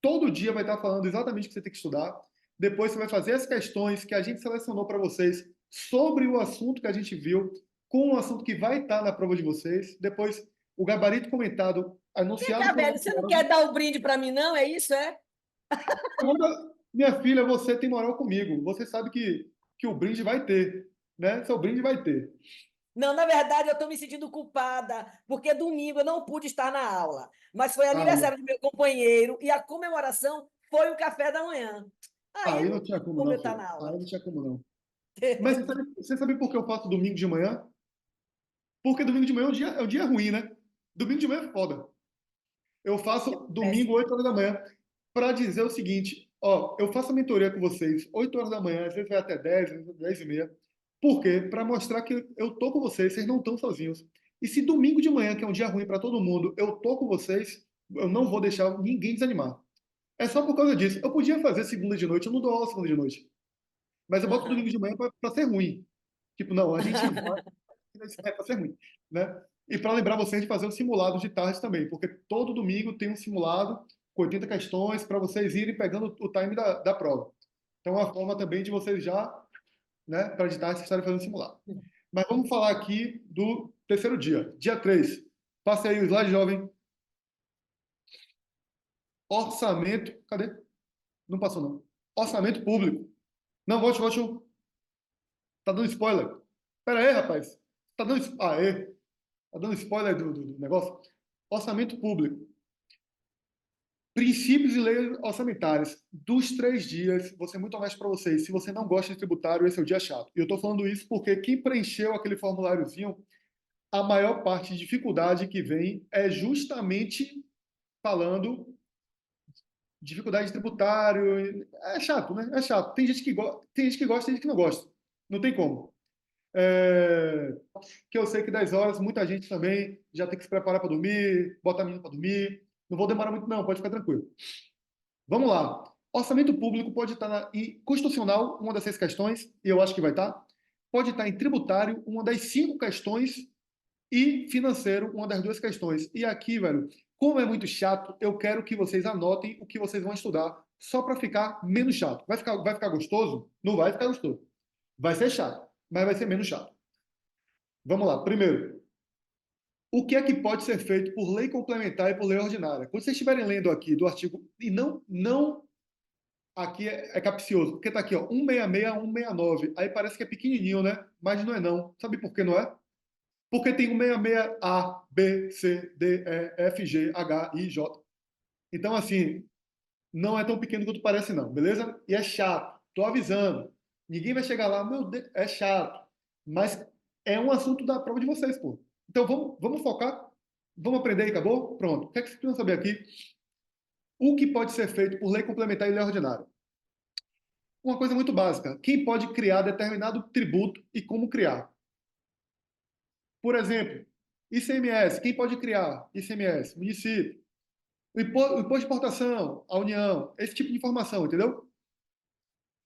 todo dia vai estar falando exatamente o que você tem que estudar. Depois você vai fazer as questões que a gente selecionou para vocês sobre o assunto que a gente viu, com o assunto que vai estar na prova de vocês. Depois, o gabarito comentado, Vem anunciado cá, por velho, você não anunciado. quer dar o brinde para mim, não? É isso, é? Agora, minha filha, você tem moral comigo. Você sabe que o brinde vai ter, né? Seu brinde vai ter. Não, na verdade, eu estou me sentindo culpada, porque domingo eu não pude estar na aula, mas foi Aí, aniversário do meu companheiro e a comemoração foi o café da manhã. Aí aí não não tinha tem como como eu não, estar filho. na Aí aula. não tinha como não. Mas você sabe por que eu faço domingo de manhã? Porque domingo de manhã é um dia ruim, né? Domingo de manhã é foda. Eu faço domingo, Péssimo. 8 horas da manhã, para dizer o seguinte: Ó, eu faço a mentoria com vocês 8 horas da manhã, às vezes vai até 10, às vezes 10 e meia. Por quê? Para mostrar que eu tô com vocês, vocês não estão sozinhos. E se domingo de manhã, que é um dia ruim para todo mundo, eu tô com vocês, eu não vou deixar ninguém desanimar. É só por causa disso. Eu podia fazer segunda de noite, eu não dou aula segunda de noite. Mas eu boto domingo Aham. de manhã para ser ruim. Tipo, não, a gente vai para ser ruim, né? E para lembrar vocês de fazer um simulado de tarde também, porque todo domingo tem um simulado com 80 questões para vocês irem pegando o time da prova. Então, é uma forma também de vocês já, né, para de tarde, vocês estarem fazendo simulado. Mas vamos falar aqui do terceiro dia, dia 3. Passe aí o slide, jovem. Orçamento. Cadê? Não passou, não. Orçamento público. Não, volte. Tá dando spoiler. Pera aí, rapaz. Tá dando, tá dando spoiler do negócio. Orçamento público. Princípios e leis orçamentárias. Dos 3 dias, vou ser muito honesto para vocês. Se você não gosta de tributário, esse é o dia chato. E eu estou falando isso porque quem preencheu aquele formuláriozinho, a maior parte de dificuldade que vem é justamente falando dificuldade de tributário. É chato, né? É chato. Tem gente que gosta, tem gente que não gosta. Não tem como. Que eu sei que 10 horas, muita gente também já tem que se preparar para dormir, botar a menina para dormir. Não vou demorar muito, não, pode ficar tranquilo. Vamos lá. Orçamento público pode estar em constitucional, uma das 6 questões, e eu acho que vai estar. Pode estar em tributário, uma das 5 questões, e financeiro, uma das 2 questões. E aqui, velho, como é muito chato, eu quero que vocês anotem o que vocês vão estudar, só para ficar menos chato. Vai ficar gostoso? Não vai ficar gostoso. Vai ser chato, mas vai ser menos chato. Vamos lá. Primeiro, o que é que pode ser feito por lei complementar e por lei ordinária? Quando vocês estiverem lendo aqui do artigo, e não aqui é capcioso, porque está aqui, ó, 166, 169. Aí parece que é pequenininho, né? Mas não é não. Sabe por que não é? Porque tem 166A, B, C, D, E, F, G, H, I, J. Então, assim, não é tão pequeno quanto parece, não, beleza? E é chato. Tô avisando. Ninguém vai chegar lá, meu Deus, é chato. Mas é um assunto da prova de vocês, pô. Então vamos focar, vamos aprender e acabou? Pronto. O que é que vocês precisam saber aqui? O que pode ser feito por lei complementar e lei ordinária? Uma coisa muito básica. Quem pode criar determinado tributo e como criar? Por exemplo, ICMS. Quem pode criar ICMS? Município. O imposto de importação, a União. Esse tipo de informação, entendeu?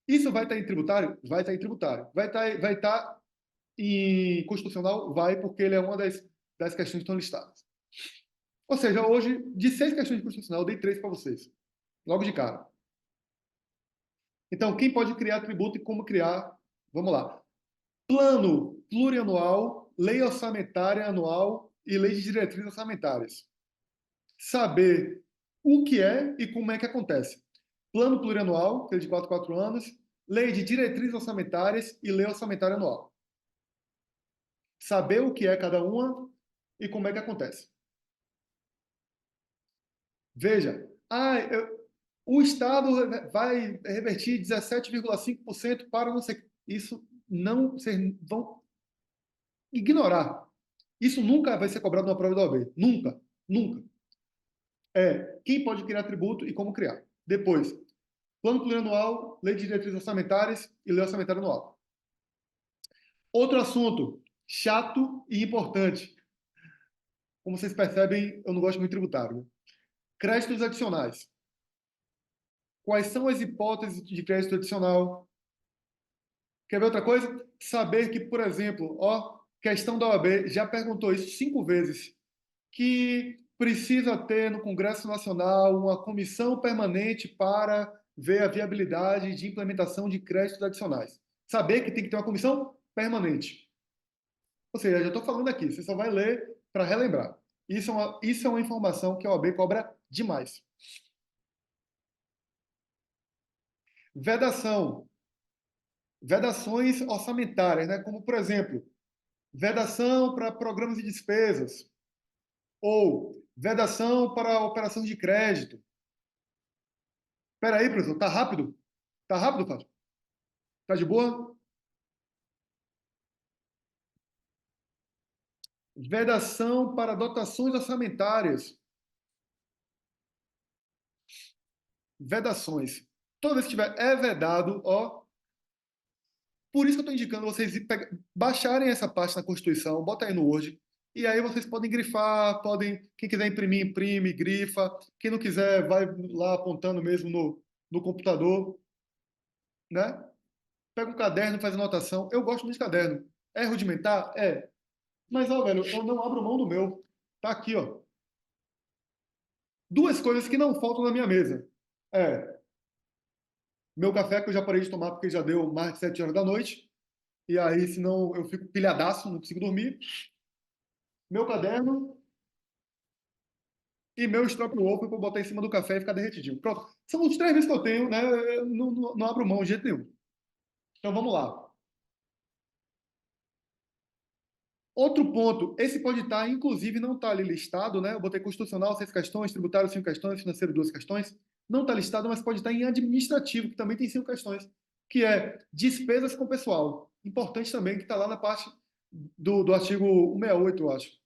Isso vai estar em tributário? Vai estar em tributário. Vai estar em constitucional? Vai, porque ele é uma das questões que estão listadas. Ou seja, hoje, de 6 questões de constitucional, eu dei 3 para vocês. Logo de cara. Então, quem pode criar tributo e como criar? Vamos lá. Plano plurianual, lei orçamentária anual e lei de diretrizes orçamentárias. Saber o que é e como é que acontece. Plano plurianual, que é de 4 em 4 anos, lei de diretrizes orçamentárias e lei orçamentária anual. Saber o que é cada uma e como é que acontece. Veja, o Estado vai revertir 17,5% para não sei. Isso não. Vocês vão ignorar. Isso nunca vai ser cobrado na prova da OAB. Nunca. Nunca. Quem pode criar tributo e como criar. Depois, plano plurianual, lei de diretrizes orçamentárias e lei orçamentária anual. Outro assunto chato e importante. Como vocês percebem, eu não gosto muito de tributário. Né? Créditos adicionais. Quais são as hipóteses de crédito adicional? Quer ver outra coisa? Saber que, por exemplo, questão da OAB, já perguntou isso 5 vezes, que precisa ter no Congresso Nacional uma comissão permanente para ver a viabilidade de implementação de créditos adicionais. Saber que tem que ter uma comissão permanente. Ou seja, já estou falando aqui, você só vai ler para relembrar. Isso é uma informação que a OAB cobra demais. Vedação. Vedações orçamentárias, né? Como, por exemplo, vedação para programas e despesas, ou vedação para operação de crédito. Espera aí, professor, tá rápido? Tá rápido, Fábio? Tá de boa? Vedação para dotações orçamentárias. Vedações. Toda vez que tiver é vedado, ó. Por isso que eu estou indicando vocês baixarem essa parte na Constituição, bota aí no Word, e aí vocês podem grifar, quem quiser imprimir, imprime, grifa, quem não quiser, vai lá apontando mesmo no computador, né? Pega um caderno, faz anotação. Eu gosto muito de caderno. É rudimentar? É. Mas, ó, velho, eu não abro mão do meu. Tá aqui, ó. Duas coisas que não faltam na minha mesa. É, meu café, que eu já parei de tomar porque já deu mais de 7 horas da noite. E aí, senão eu fico pilhadaço, não consigo dormir. Meu caderno e meu stroopwafel ovo para botar em cima do café e ficar derretidinho. Pronto. São os 3 vezes que eu tenho, né? Eu não abro mão de jeito nenhum. Então vamos lá. Outro ponto, esse pode estar, inclusive, não está ali listado, né? Eu botei constitucional, 6 questões, tributário, 5 questões, financeiro, 2 questões. Não está listado, mas pode estar em administrativo, que também tem 5 questões, que é despesas com pessoal. Importante também, que está lá na parte do artigo 168, eu acho.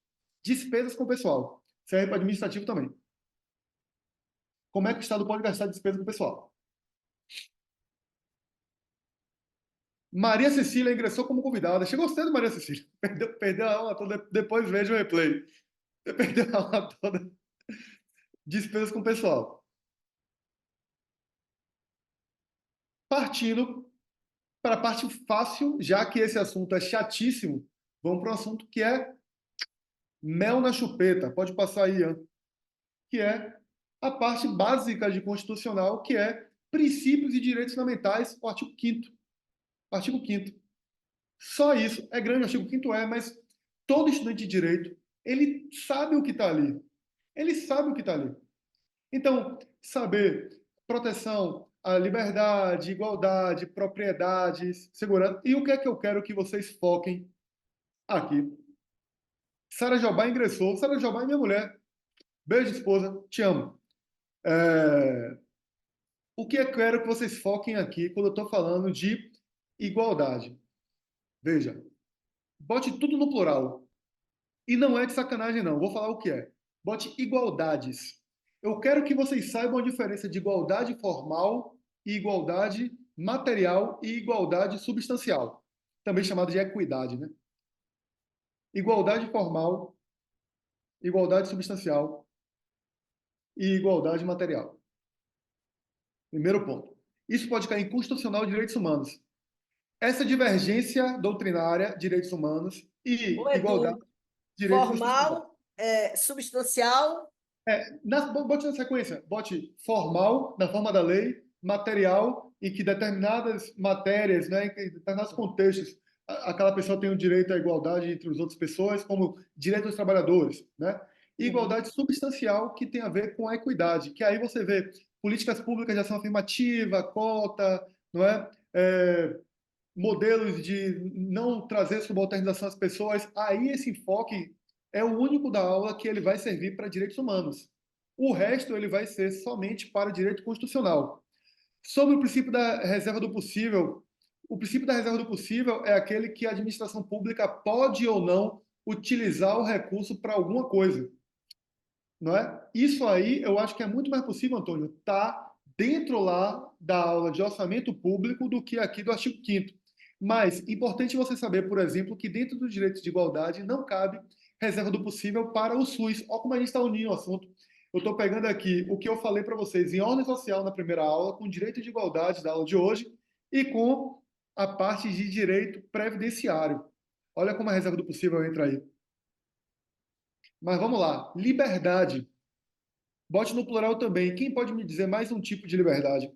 Despesas com pessoal. Serve para administrativo também. Como é que o Estado pode gastar despesa com pessoal? Maria Cecília ingressou como convidada. Chegou cedo, Maria Cecília. Perdeu a aula toda, depois veja o replay. Você perdeu a aula toda. Despesas com o pessoal. Partindo para a parte fácil, já que esse assunto é chatíssimo, vamos para um assunto que é mel na chupeta. Pode passar aí, Ian. Que é a parte básica de constitucional, que é princípios e direitos fundamentais, o artigo 5º. Artigo 5º. Só isso. É grande, o artigo 5º mas todo estudante de direito, ele sabe o que está ali. Ele sabe o que está ali. Então, saber proteção à liberdade, igualdade, propriedades, segurança. E o que é que eu quero que vocês foquem aqui? Sara Jobá ingressou. Sara Jobá é minha mulher. Beijo, esposa. Te amo. O que eu quero que vocês foquem aqui quando eu estou falando de igualdade? Veja, bote tudo no plural. E não é de sacanagem, não. Vou falar o que é. Bote igualdades. Eu quero que vocês saibam a diferença de igualdade formal e igualdade material e igualdade substancial. Também chamada de equidade, né? Igualdade formal, igualdade substancial e igualdade material. Primeiro ponto. Isso pode cair em constitucional de direitos humanos. Essa divergência doutrinária, direitos humanos e Ô, igualdade, Edu, direito constitucional. formal, substancial, Bote na sequência, bote formal, na forma da lei, material, em que determinadas matérias, né, em determinados contextos, aquela pessoa tem o direito à igualdade entre as outras pessoas, como direito dos trabalhadores, né? E igualdade substancial, que tem a ver com a equidade, que aí você vê políticas públicas de ação afirmativa, cota, não é? Modelos de não trazer subalternização às pessoas, aí esse enfoque é o único da aula que ele vai servir para direitos humanos. O resto ele vai ser somente para direito constitucional. Sobre o princípio da reserva do possível, o princípio da reserva do possível é aquele que a administração pública pode ou não utilizar o recurso para alguma coisa, não é? Isso aí eu acho que é muito mais possível, Antônio, tá dentro lá da aula de orçamento público do que aqui do artigo 5º. Mas importante você saber, por exemplo, que dentro dos direitos de igualdade não cabe reserva do possível para o SUS. Olha como a gente está unindo o assunto. Eu estou pegando aqui o que eu falei para vocês em ordem social na primeira aula, com direito de igualdade da aula de hoje, e com a parte de direito previdenciário. Olha como a reserva do possível entra aí. Mas vamos lá. Liberdade. Bote no plural também. Quem pode me dizer mais um tipo de liberdade?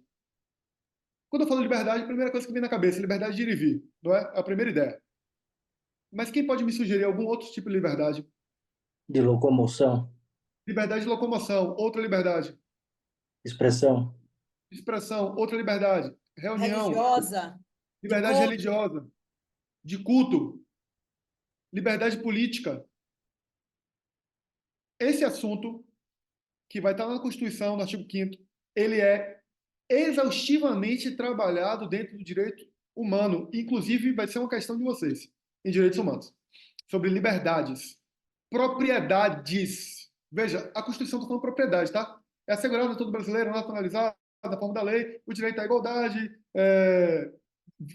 Quando eu falo liberdade, a primeira coisa que vem na cabeça é liberdade de ir e vir, não é? A primeira ideia. Mas quem pode me sugerir algum outro tipo de liberdade? De locomoção, Liberdade de locomoção, outra liberdade. expressão, Expressão, outra liberdade. Reunião, religiosa, de liberdade culto. religiosa, de culto, liberdade política. Esse assunto, que vai estar na Constituição, no artigo 5º, ele é exaustivamente trabalhado dentro do direito humano. Inclusive, vai ser uma questão de vocês, em direitos humanos, sobre liberdades, propriedades. Veja, a Constituição está falando propriedade, tá? É assegurado a todo brasileiro, nacionalizado, na forma da lei, o direito à igualdade,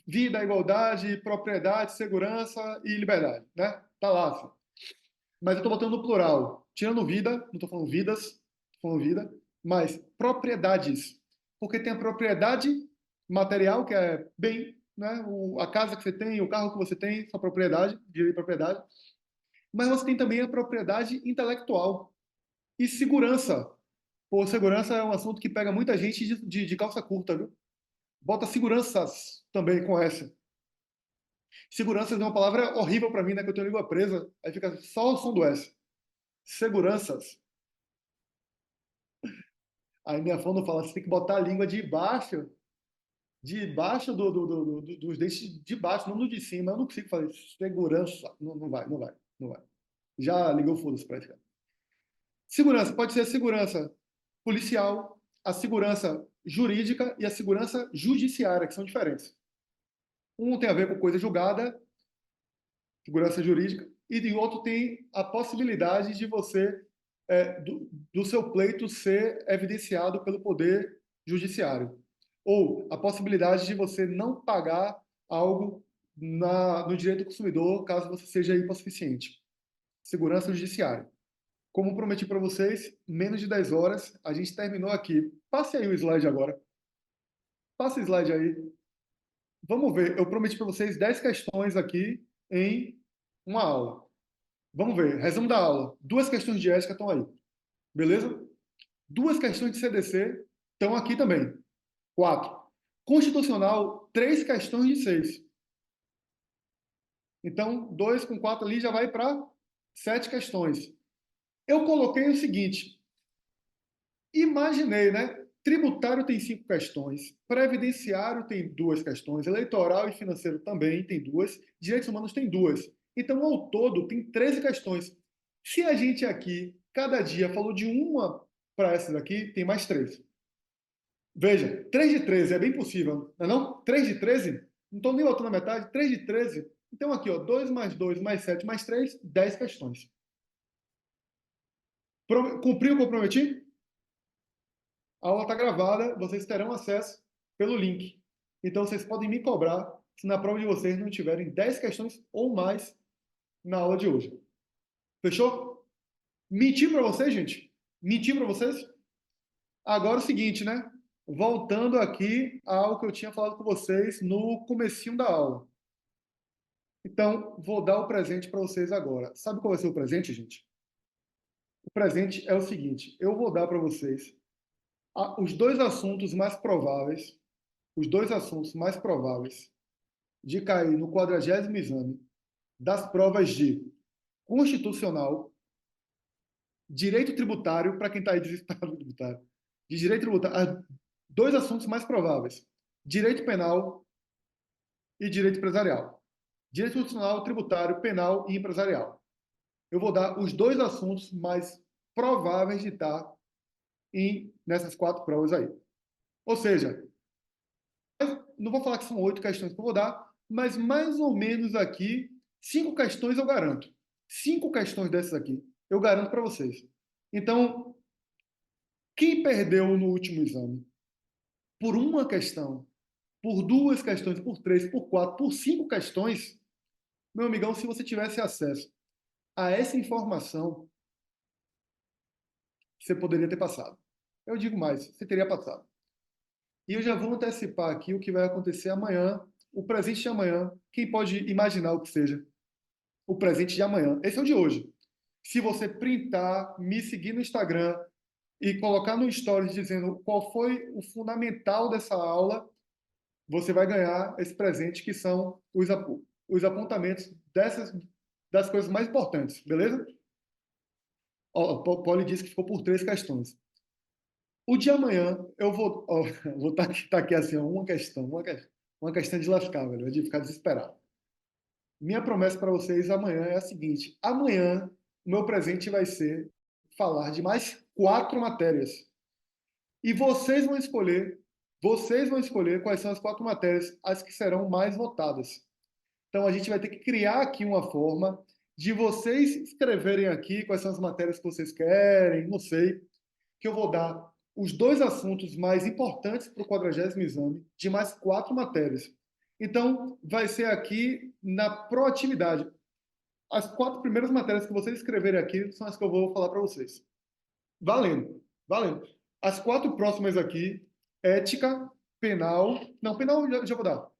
vida, igualdade, propriedade, segurança e liberdade, né? Tá lá, assim. Mas eu estou botando no plural, tirando vida, não estou falando vidas, estou falando vida, mas propriedades. Porque tem a propriedade material, que é bem, né? A casa que você tem, o carro que você tem, sua propriedade, direito de propriedade. Mas você tem também a propriedade intelectual e segurança. Pô, segurança é um assunto que pega muita gente de calça curta, viu? Bota seguranças também com essa. Seguranças é uma palavra horrível para mim, né? Que eu tenho a língua presa. Aí fica só o som do S. Seguranças. Aí minha fono fala, você tem que botar a língua debaixo dos dentes de baixo, não do de cima. Eu não consigo fazer segurança. Não, não vai. Já ligou o foda-se pra isso, cara. Segurança, pode ser a segurança policial, a segurança jurídica e a segurança judiciária, que são diferentes. Um tem a ver com coisa julgada, segurança jurídica, e o outro tem a possibilidade de você, do seu pleito ser evidenciado pelo poder judiciário. Ou a possibilidade de você não pagar algo no direito do consumidor, caso você seja hipossuficiente. Segurança judiciária. Como prometi para vocês, menos de 10 horas, a gente terminou aqui. Passe aí o slide agora. Passa o slide aí. Vamos ver, eu prometi para vocês 10 questões aqui em uma aula. Vamos ver, resumo da aula. 2 questões de ética estão aí. Beleza? 2 questões de CDC estão aqui também. 4. Constitucional, 3 questões de 6. Então, 2 com 4 ali já vai para 7 questões. Eu coloquei o seguinte, imaginei, né? Tributário tem 5 questões, previdenciário tem 2 questões, eleitoral e financeiro também tem 2, direitos humanos tem 2. Então, ao todo, tem 13 questões. Se a gente aqui, cada dia, falou de uma para essas aqui, tem mais 3. Veja, 3 de 13 é bem possível, não é não? 3 de 13? Não estou nem voltando a metade, 3 de 13. Então, aqui, ó, 2 mais 2 mais 7 mais 3, 10 questões. Cumpriu o que eu prometi? A aula está gravada, vocês terão acesso pelo link. Então, vocês podem me cobrar se na prova de vocês não tiverem 10 questões ou mais na aula de hoje. Fechou? Menti para vocês, gente? Menti para vocês? Agora é o seguinte, né? Voltando aqui ao que eu tinha falado com vocês no comecinho da aula. Então, vou dar o presente para vocês agora. Sabe qual vai ser o presente, gente? O presente é o seguinte, eu vou dar para vocês os 2 assuntos mais prováveis, de cair no 40º exame das provas de constitucional, direito tributário, para quem está aí desesperado tributário, de direito tributário, 2 assuntos mais prováveis, direito penal e direito empresarial. Direito constitucional, tributário, penal e empresarial. Eu vou dar os 2 assuntos mais prováveis de estar nessas 4 provas aí. Ou seja, não vou falar que são 8 questões que eu vou dar, mas mais ou menos aqui, 5 questões eu garanto. 5 questões dessas aqui, eu garanto para vocês. Então, quem perdeu no último exame por uma questão, por 2 questões, por 3, por 4, por 5 questões, meu amigão, se você tivesse acesso a essa informação, você poderia ter passado. Eu digo mais, você teria passado. E eu já vou antecipar aqui o que vai acontecer amanhã, o presente de amanhã. Quem pode imaginar o que seja o presente de amanhã? Esse é o de hoje. Se você printar, me seguir no Instagram e colocar no Stories dizendo qual foi o fundamental dessa aula, você vai ganhar esse presente que são os apontamentos das coisas mais importantes, beleza? Ó, o Poli disse que ficou por 3 questões. O de amanhã, eu vou tá aqui assim, ó, uma questão de lascar, velho, de ficar desesperado. Minha promessa para vocês amanhã é a seguinte: amanhã, o meu presente vai ser falar de mais 4 matérias. E vocês vão escolher quais são as 4 matérias, as que serão mais votadas. Então, a gente vai ter que criar aqui uma forma de vocês escreverem aqui quais são as matérias que vocês querem, não sei, que eu vou dar os 2 assuntos mais importantes para o 40º exame, de mais 4 matérias. Então, vai ser aqui na proatividade. As 4 primeiras matérias que vocês escreverem aqui são as que eu vou falar para vocês. Valendo, valendo. As 4 próximas aqui, ética, penal... Não, penal já vou dar.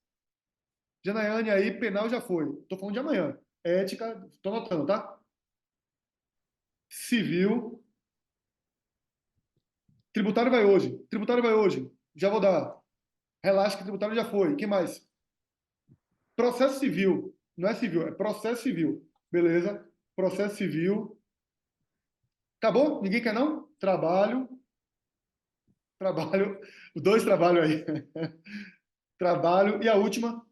Janayane aí, penal já foi. Estou falando de amanhã. Ética, estou anotando, tá? Civil. Tributário vai hoje. Tributário vai hoje. Já vou dar. Relaxa que tributário já foi. O que mais? Processo civil. Não é civil, é processo civil. Beleza? Processo civil. Acabou? Ninguém quer não? Trabalho. Trabalho. Os 2 trabalhos aí. Trabalho. E a última,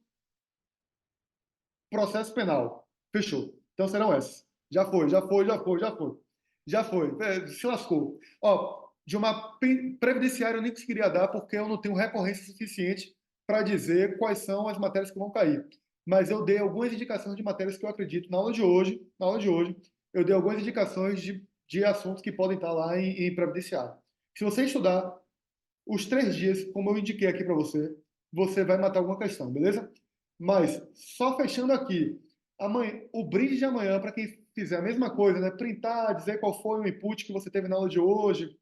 processo penal. Fechou. Então serão essas. Já foi, já foi, já foi, já foi. Já foi. Se lascou. Ó, de uma previdenciária eu nem conseguiria dar porque eu não tenho recorrência suficiente para dizer quais são as matérias que vão cair. Mas eu dei algumas indicações de matérias que eu acredito na aula de hoje, eu dei algumas indicações de assuntos que podem estar lá em previdenciária. Se você estudar os 3 dias, como eu indiquei aqui para você, você vai matar alguma questão, beleza? Mas, só fechando aqui, amanhã, o brinde de amanhã, para quem fizer a mesma coisa, né? Printar, dizer qual foi o input que você teve na aula de hoje,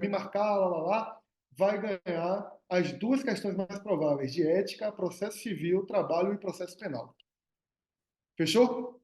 me marcar, vai ganhar as 2 questões mais prováveis, de ética, processo civil, trabalho e processo penal. Fechou?